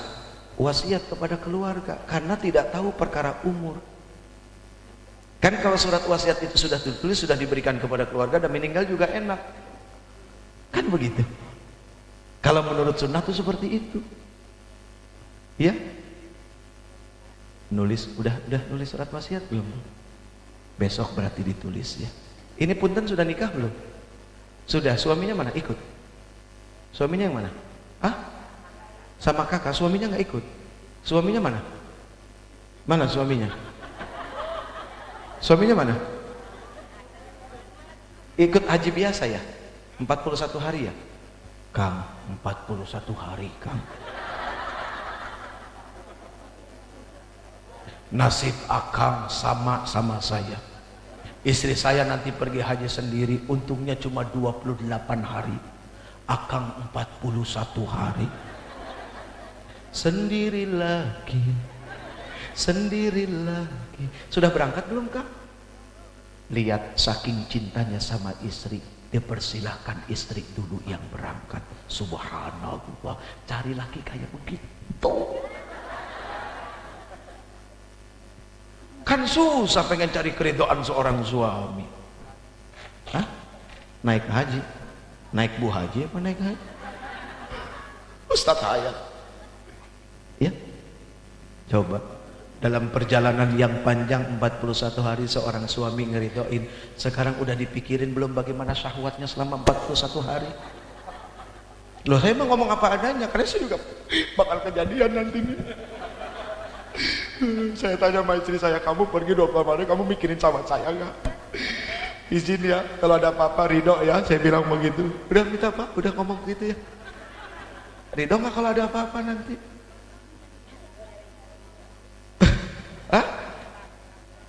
wasiat kepada keluarga, karena tidak tahu perkara umur. Kan kalau surat wasiat itu sudah ditulis, sudah diberikan kepada keluarga dan meninggal juga enak. Kan begitu. Kalau menurut sunnah itu seperti itu. Ya? Nulis, udah nulis surat wasiat belum? Besok berarti ditulis ya. Ini punten sudah nikah belum? Sudah, suaminya mana? Ikut. Suaminya yang mana? Hah? Sama kakak, suaminya nggak ikut. Suaminya mana? Mana suaminya? Suaminya mana? Ikut haji biasa ya? 41 hari ya? Kang, 41 hari Kang. Nasib akang sama saya. Istri saya nanti pergi haji sendiri, untungnya cuma 28 hari. Akang 41 hari. Sendiri lagi. Sudah berangkat belum Kak? Lihat saking cintanya sama istri, dia persilahkan istri dulu yang berangkat. Subhanallah, cari laki kayak begitu. Kan susah pengen cari keridhaan seorang suami. Hah? Naik haji? Naik bu haji apa naik haji? Ustaz Hayat. Ya, coba dalam perjalanan yang panjang 41 hari seorang suami ngeridoin, sekarang udah dipikirin belum bagaimana syahwatnya selama 41 hari? Loh, saya mau ngomong apa adanya karena saya juga bakal kejadian nanti nih. Saya tanya sama istri saya, kamu pergi 20 hari kamu mikirin sama saya nggak? Izin ya, kalau ada apa-apa ridho ya, saya bilang begitu. Udah minta Pak, udah ngomong begitu ya. Ridho nggak kalau ada apa-apa nanti? Hah?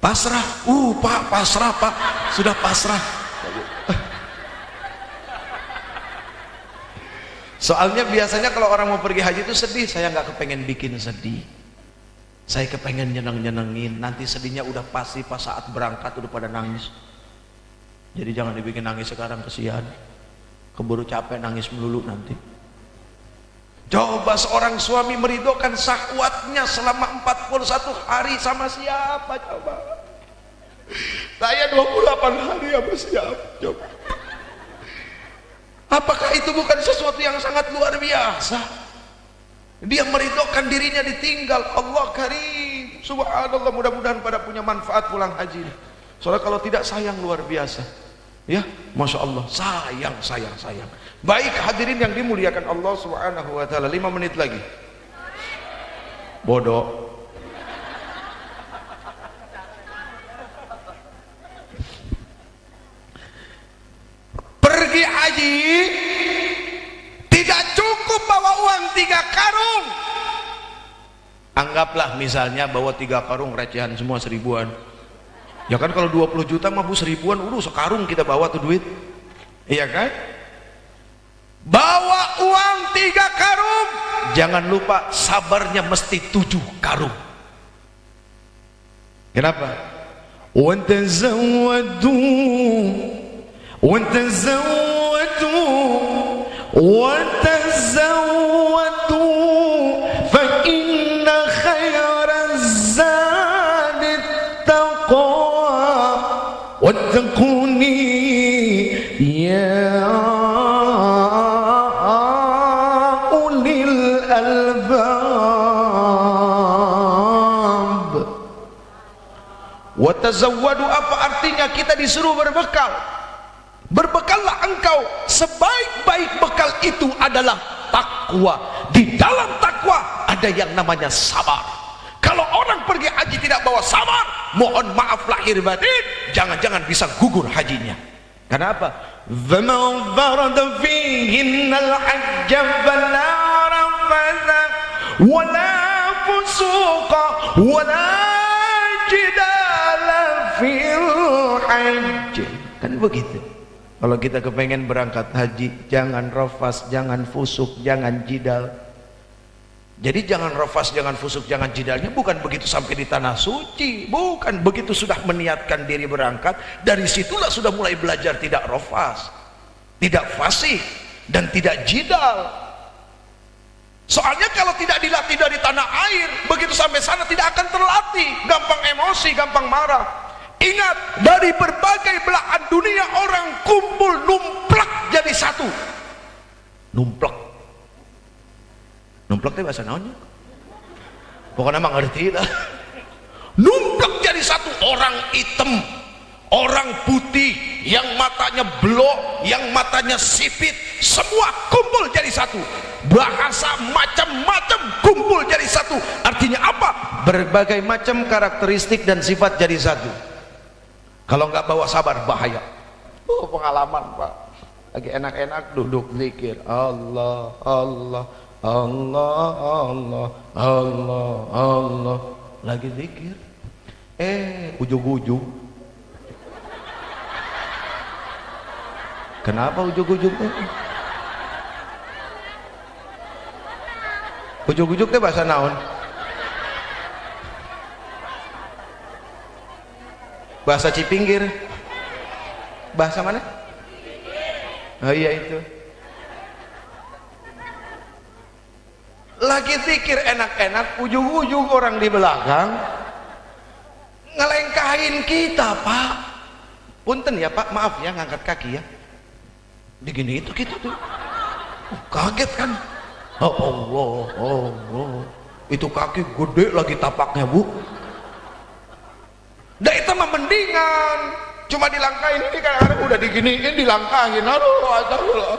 Pasrah, Pak, pasrah Pak, sudah pasrah. Soalnya biasanya kalau orang mau pergi haji itu sedih, saya nggak kepengen bikin sedih. Saya kepengen nyeneng-nyenengin, nanti sedihnya udah pasti pas saat berangkat udah pada nangis. Jadi jangan dibikin nangis sekarang, kesian. Keburu capek nangis melulu nanti. Coba seorang suami meridhokan syahwatnya selama 41 hari sama siapa coba? Saya 28 hari sama siapa coba? Apakah itu bukan sesuatu yang sangat luar biasa? Dia meridhokan dirinya ditinggal. Allah karim, subhanallah, mudah-mudahan pada punya manfaat pulang haji. Soalnya kalau tidak sayang luar biasa. Ya, Masya Allah, sayang. Baik hadirin yang dimuliakan Allah Subhanahu wa ta'ala, 5 menit lagi. Bodoh. Anggaplah misalnya bawa 3 karung recehan semua 1000-an. Ya kan kalau 20 juta mah Bu 1000-an, sekarung kita bawa tuh duit. Iya kan? Bawa uang 3 karung, jangan lupa sabarnya mesti 7 karung. Kenapa? Watazawwadu watazawwadu watazawwadu fa inna khairaz zadi taqwa wattaquni ya ulil albab. Watazawwadu apa artinya? Kita disuruh berbekal. Berbekallah engkau. Sebaik-baik bekal itu adalah takwa. Di dalam takwa ada yang namanya sabar. Kalau orang pergi haji tidak bawa sabar, mohon maaf lahir batin, jangan-jangan bisa gugur hajinya. Kenapa? فَمَنْ فَرَضَ فِيهِنَّ الْحَجَّ فَلَا رَفَثَ وَلَا فُسُوقَ وَلَا جِدَالَ فِي الْحَجِّ. Kan begitu. Kalau kita kepengen berangkat haji, jangan rafas, jangan fusuk, jangan jidal. Jadi jangan rafas, jangan fusuk, jangan jidalnya bukan begitu sampai di tanah suci, bukan begitu sudah meniatkan diri berangkat, dari situlah sudah mulai belajar tidak rafas, tidak fasih, dan tidak jidal. Soalnya kalau tidak dilatih dari tanah air, begitu sampai sana tidak akan terlatih, gampang emosi, gampang marah. Ingat, dari berbagai belahan dunia orang kumpul numplak jadi satu. Numplak itu bahasa naonnya? Pokoknya mah ngerti lah. Numplak jadi satu, orang hitam, orang putih, yang matanya blok, yang matanya sipit, semua kumpul jadi satu. Bahasa macam-macam kumpul jadi satu. Artinya apa? Berbagai macam karakteristik dan sifat jadi satu. Kalau nggak bawa sabar bahaya. Pengalaman Pak, lagi enak-enak duduk zikir Allah Allah Allah Allah Allah Allah, lagi zikir ujug-ujug. Kenapa ujug-ujug? Ujug-ujug itu bahasa naon? Bahasa Cipinggir. Bahasa mana? Oh iya itu. Lagi zikir enak-enak, ujung-ujung orang di belakang ngelengkahin kita, Pak. Punten ya Pak, maaf ya ngangkat kaki ya. Digini itu kita tuh. Kaget kan? Oh Allah, oh Allah. Itu kaki gede lagi tapaknya, Bu. Dah itu mah mendingan cuma dilangkahin, ini kadang-kadang udah diginiin dilangkahin. Aduh,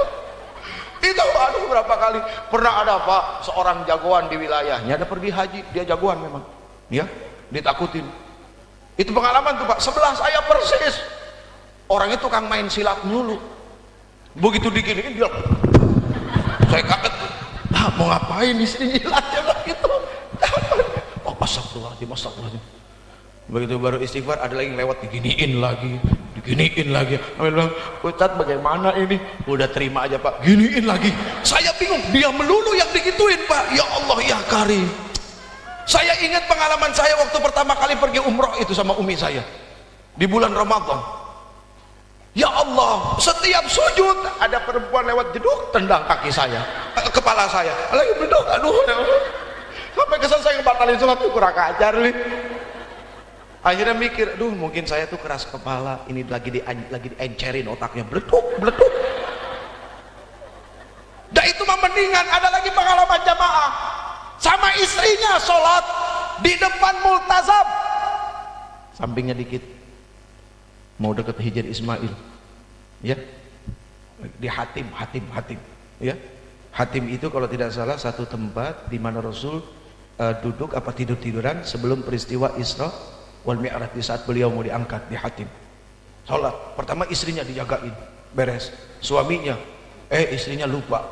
itu berapa kali pernah ada Pak, seorang jagoan di wilayahnya, ada pergi haji, dia jagoan memang ya, ditakutin. Itu pengalaman tuh Pak, sebelah saya persis orang itu tukang main silat dulu, begitu diginiin dia, saya kaget, mau ngapain di sini silatnya begitu. Oh astagfirullahaladzim. Begitu baru istighfar, ada lagi yang lewat, diginiin lagi. Ambil bilang, Ustadz bagaimana ini? Udah terima aja Pak, giniin lagi. Saya bingung, dia melulu yang digituin Pak. Ya Allah ya Karim. Saya ingat pengalaman saya waktu pertama kali pergi umroh itu sama umi saya di bulan Ramadan. Ya Allah, setiap sujud ada perempuan lewat jeduk, tendang kaki saya, kepala saya, lagi beduk, aduh, sampai kesel saya ngebatalin sholat, kurang ajar nih. Akhirnya mikir, aduh mungkin saya tuh keras kepala, ini lagi diencerin otaknya, bleduk. Dan itu mah mendingan. Ada lagi pengalaman jamaah sama istrinya sholat di depan multazam, sampingnya dikit mau deket Hijr Ismail ya, di Hatim ya. Hatim itu kalau tidak salah satu tempat di mana Rasul duduk apa tiduran sebelum peristiwa Isra wal Mi'raj, di saat beliau mau diangkat di Hatim. Sholat pertama istrinya dijagain beres, suaminya istrinya lupa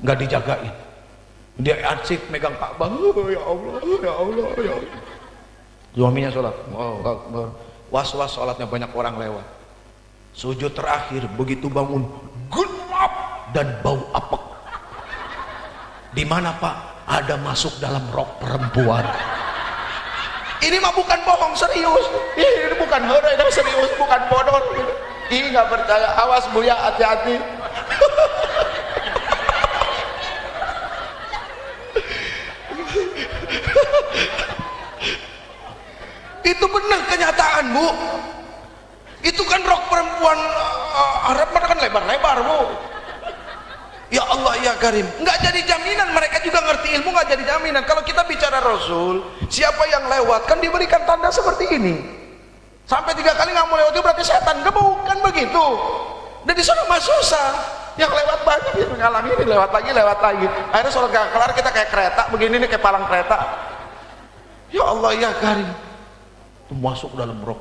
nggak dijagain, Dia asik megang Ka'bah, ya Allah, ya Allah, ya Allah. Suaminya sholat, was-was sholatnya, banyak orang lewat. Sujud terakhir, begitu bangun, gelap dan bau apek. Di mana Pak? Ada masuk dalam rok perempuan. Ini mah bukan bohong, serius. Ini bukan hore, ini serius, bukan bodor. Ih, nggak percaya, awas Buya, hati-hati. Itu benar kenyataan, Bu. Itu kan rok perempuan Arab kan lebar-lebar, Bu. Ya Allah ya Karim, nggak jadi jaminan. Mereka juga ngerti ilmu, nggak jadi jaminan. Kalau kita bicara Rasul, siapa yang lewat kan diberikan tanda seperti ini. Sampai 3 kali nggak mau lewat itu berarti setan, bukan begitu. Dan di sana mah susah. Yang lewat banyak, yang ngalang ini lewat lagi. Akhirnya sholat gak kelar, kita kayak kereta begini nih, kayak palang kereta. Ya Allah ya Karim. Itu masuk dalam rok.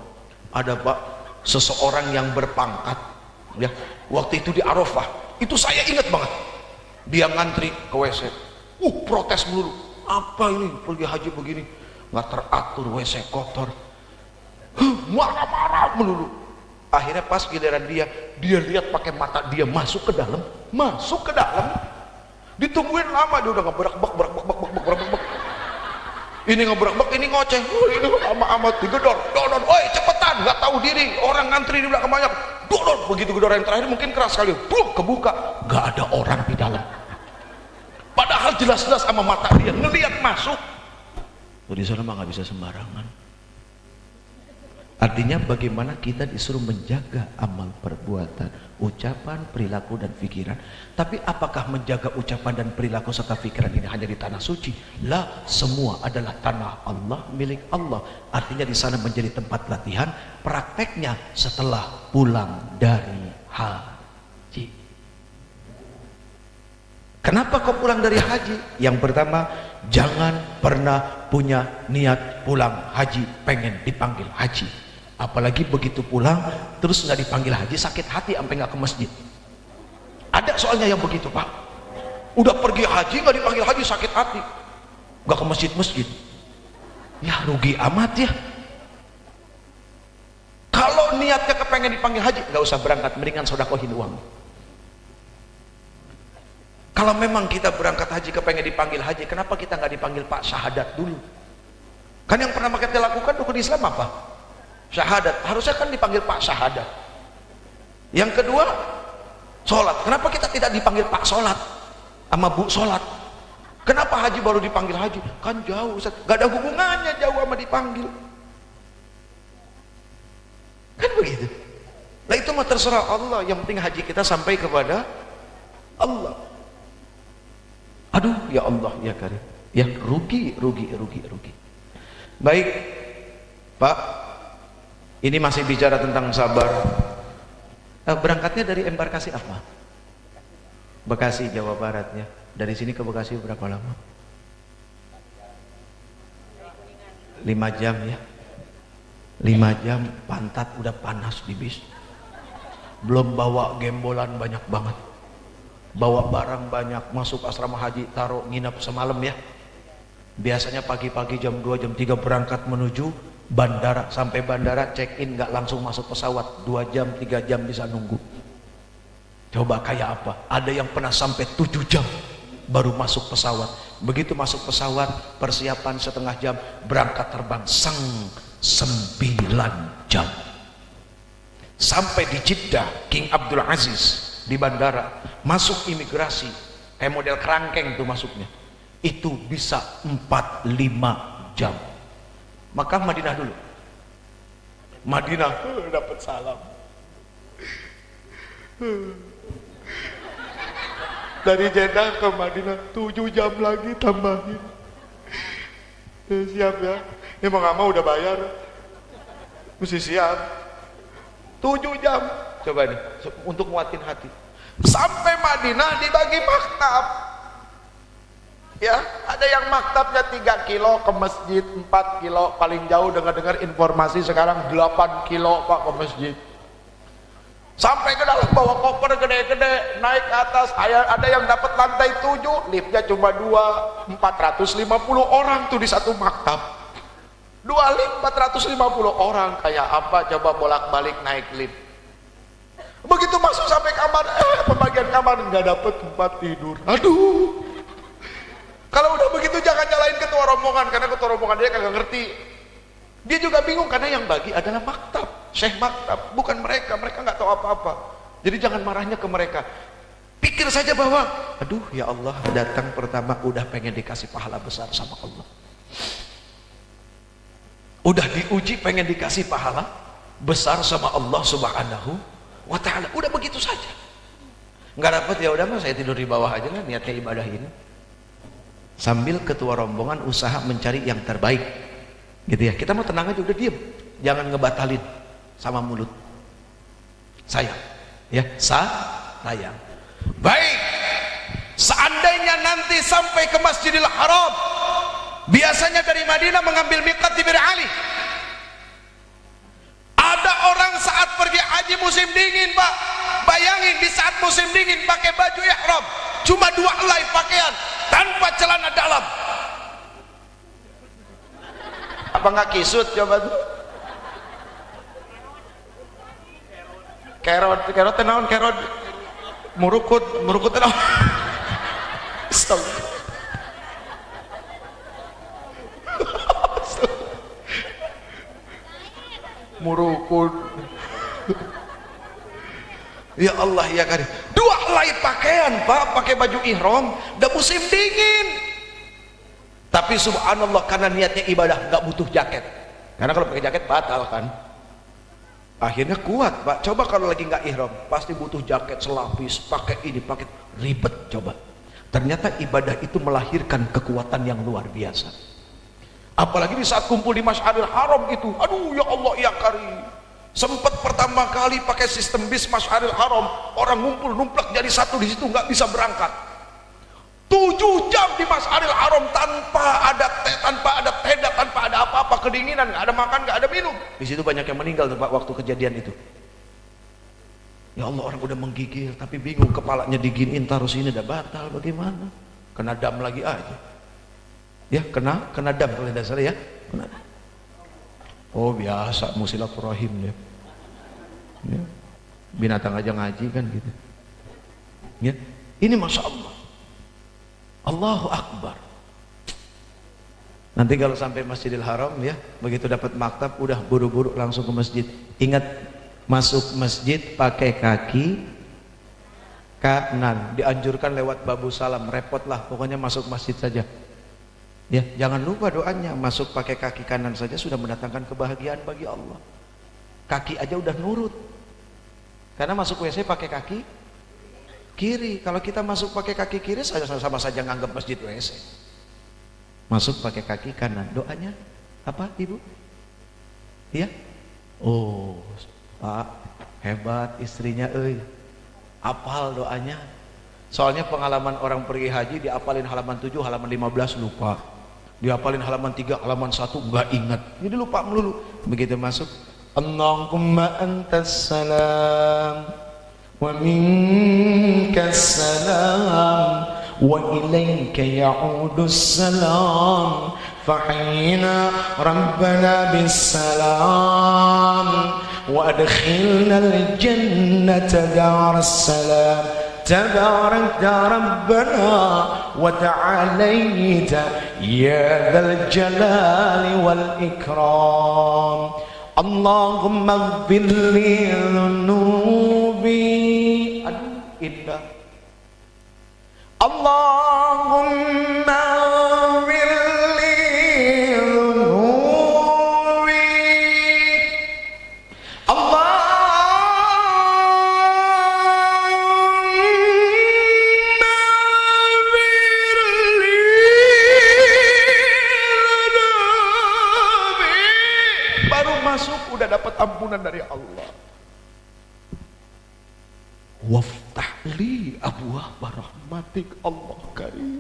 Ada Pak, seseorang yang berpangkat, ya. Waktu itu di Arafah. Itu saya ingat banget, dia ngantri ke WC, protes melulu, apa ini pergi haji begini, nggak teratur, WC kotor, marah-marah melulu. Akhirnya pas giliran dia lihat pakai mata dia masuk ke dalam, ditungguin lama, dia udah ngeberak-bek, ini ngeberak-bek, ini ngoceh, ini lama amat, digedor, oi cepetan, nggak tahu diri, orang ngantri di belakang banyak, begitu gedor yang terakhir mungkin keras sekali, kebuka, nggak ada orang di dalam, padahal jelas-jelas sama mata dia ngelihat masuk. Di sana mah nggak bisa sembarangan. Artinya bagaimana kita disuruh menjaga amal perbuatan, ucapan, perilaku dan pikiran. Tapi apakah menjaga ucapan dan perilaku serta pikiran ini hanya di tanah suci? Lah, semua adalah tanah Allah, milik Allah. Artinya di sana menjadi tempat latihan prakteknya setelah pulang dari haji. Kenapa kau pulang dari haji? Yang pertama, jangan pernah punya niat pulang haji pengen dipanggil haji. Apalagi begitu pulang terus nggak dipanggil haji, sakit hati sampai nggak ke masjid. Ada soalnya yang begitu Pak, udah pergi haji nggak dipanggil haji, sakit hati, nggak ke masjid. Ya rugi amat ya. Kalau niatnya kepengen dipanggil haji, nggak usah berangkat, mendingan sodakohin uang. Kalau memang kita berangkat haji kepengen dipanggil haji, kenapa kita nggak dipanggil Pak syahadat dulu? Kan yang pernah kita lakukan rukun Islam apa? Syahadat. Harusnya kan dipanggil Pak syahadat. Yang kedua, sholat. Kenapa kita tidak dipanggil Pak sholat sama Bu sholat? Kenapa haji baru dipanggil haji? Kan jauh Ustaz. Gak ada hubungannya jauh sama dipanggil. Kan begitu. Nah itu mah terserah Allah. Yang penting haji kita sampai kepada Allah. Aduh ya Allah ya Karim, ya rugi. Baik Pak, ini masih bicara tentang sabar. Berangkatnya dari embarkasi apa? Bekasi, Jawa Barat ya. Dari sini ke Bekasi berapa lama? 5 jam ya. 5 jam, pantat udah panas di bis. Belum bawa gembolan banyak banget. Bawa barang banyak, masuk asrama haji, taruh nginep semalam ya. Biasanya pagi-pagi jam 2, jam 3 berangkat menuju bandara. Sampai bandara check in, nggak langsung masuk pesawat, 2 jam 3 jam bisa nunggu. Coba kayak apa? Ada yang pernah sampai 7 jam baru masuk pesawat. Begitu masuk pesawat, persiapan setengah jam, berangkat terbang 9 jam. Sampai di Jeddah King Abdul Aziz di bandara, masuk imigrasi kayak model kerangkeng tuh masuknya, itu bisa 4-5 jam. Maka Madinah dulu. Madinah dapat salam. Dari Jeddah ke Madinah 7 jam lagi tambahin. Siap ya. Ini mau gak mau udah bayar. Mesti siap. 7 jam. Coba nih, untuk nguatin hati. Sampai Madinah dibagi maktab. Ya, ada yang maktabnya 3 kilo ke masjid, 4 kilo paling jauh. Dengar-dengar informasi sekarang 8 kilo Pak ke masjid. Sampai ke dalam, bawa koper gede-gede, naik ke atas. Ada yang dapat lantai 7, liftnya cuma 2, 450 orang tuh di satu maktab. 2 lift 450 orang, kayak apa coba bolak-balik naik lift. Begitu masuk sampai kamar, pembagian kamar nggak dapat tempat tidur. Aduh. Kalau udah begitu jangan nyalain ketua rombongan, karena ketua rombongan dia kagak ngerti. Dia juga bingung karena yang bagi adalah maktab, syekh maktab, bukan mereka. Mereka nggak tahu apa-apa. Jadi jangan marahnya ke mereka. Pikir saja bahwa, aduh ya Allah, datang pertama udah pengen dikasih pahala besar sama Allah. Udah diuji pengen dikasih pahala besar sama Allah Subhanahu wa ta'ala. Udah begitu saja. Nggak dapat ya udah mas, saya tidur di bawah aja lah, niatnya ibadah ini. Sambil ketua rombongan usaha mencari yang terbaik. Gitu ya, kita mau tenang aja, udah diem, jangan ngebatalin sama mulut. Sayang ya, sayang. Baik, seandainya nanti sampai ke Masjidil Haram, biasanya dari Madinah mengambil miqat di Bir Ali. Ada orang saat pergi haji musim dingin pak, bayangin di saat musim dingin pakai baju ihram, cuma 2 helai pakaian, tanpa celana dalam. Apa nggak kisut coba tuh? Kerot tenaun kerot murukut tenaun. Stop. Murukut. Ya Allah ya Karim. 2 helai pakaian pak, pakai baju ihram, udah musim dingin. Tapi subhanallah, karena niatnya ibadah, nggak butuh jaket. Karena kalau pakai jaket batal kan. Akhirnya kuat pak. Coba kalau lagi nggak ihram, pasti butuh jaket selapis, pakai ini, pakai ribet. Coba. Ternyata ibadah itu melahirkan kekuatan yang luar biasa. Apalagi di saat kumpul di Masyaril Haram itu, aduh ya Allah ya Karim. Sempat pertama kali pakai sistem bis Masyaril Haram, orang ngumpul numplak jadi satu di situ, nggak bisa berangkat. 7 jam di Masyaril Haram tanpa ada tenda, tanpa ada apa-apa, kedinginan, nggak ada makan, nggak ada minum. Di situ banyak yang meninggal tuh pak waktu kejadian itu. Ya Allah, orang udah menggigil tapi bingung, kepalanya diginiin taruh sini, udah batal, bagaimana? Kena dam lagi aja. Ya kena dam kalau tidak salah ya. Kena. Oh biasa musilaturahim ya. Ya. Binatang aja ngaji kan gitu. Ya. Ini masya Allah. Allahu Akbar. Nanti kalau sampai Masjidil Haram ya, begitu dapat maktab udah buru-buru langsung ke masjid. Ingat, masuk masjid pakai kaki kanan, dianjurkan lewat babu salam, repot lah, pokoknya masuk masjid saja. Ya, jangan lupa doanya, masuk pakai kaki kanan saja sudah mendatangkan kebahagiaan bagi Allah. Kaki aja udah nurut. Karena masuk WC pakai kaki kiri. Kalau kita masuk pakai kaki kiri sama saja nganggap masjid WC. Masuk pakai kaki kanan. Doanya apa ibu? Iya? Oh pak, hebat istrinya apal doanya. Soalnya pengalaman orang pergi haji, diapalin halaman 7, halaman 15 lupa, diapalin halaman 3, halaman 1 nggak ingat, jadi lupa melulu. Begitu masuk, Allahumma antas salam wa minkas salam wa ilayka ya'udus salam fahina rabbana bis salam wa adkhilna al jannata daras salam tabarakta rabbana wa ta'alayta ya dzal jalali wal ikram Allahumma ighfir li dhunubi. Aduh indah. Allahumma ighfir li dhunubi. Masuk udah dapat ampunan dari Allah. Waftah li abwaaba rahmatik Allah karim.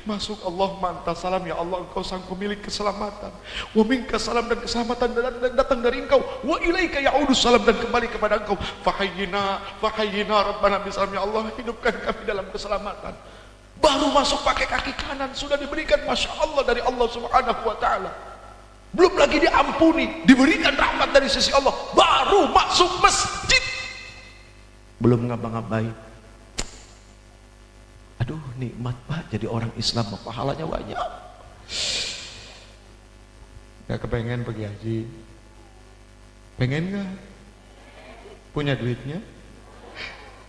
Masuk Allah manta salam, ya Allah engkau sang pemilik keselamatan. Wa minka salam, dan keselamatan datang dari engkau. Wa ilaika ya'udu salam, dan kembali kepada engkau. Fahayyina rabbana bisalam, ya Allah hidupkan kami dalam keselamatan. Baru masuk pakai kaki kanan sudah diberikan masya Allah dari Allah subhanahu wa ta'ala. Belum lagi diampuni, diberikan rahmat dari sisi Allah, baru masuk masjid. Belum ngapa-ngapain. Aduh nikmat Pak jadi orang Islam, pahalanya banyak. Gak kepengen pergi haji? Pengen gak? Punya duitnya?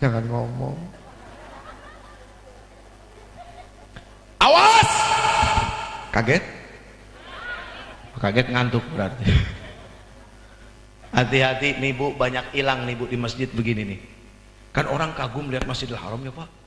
Jangan ngomong. Awas! Kaget? Kaget ngantuk berarti. Hati-hati nih Bu, banyak hilang nih Bu di masjid begini nih. Kan orang kagum lihat Masjidil Haram ya Pak.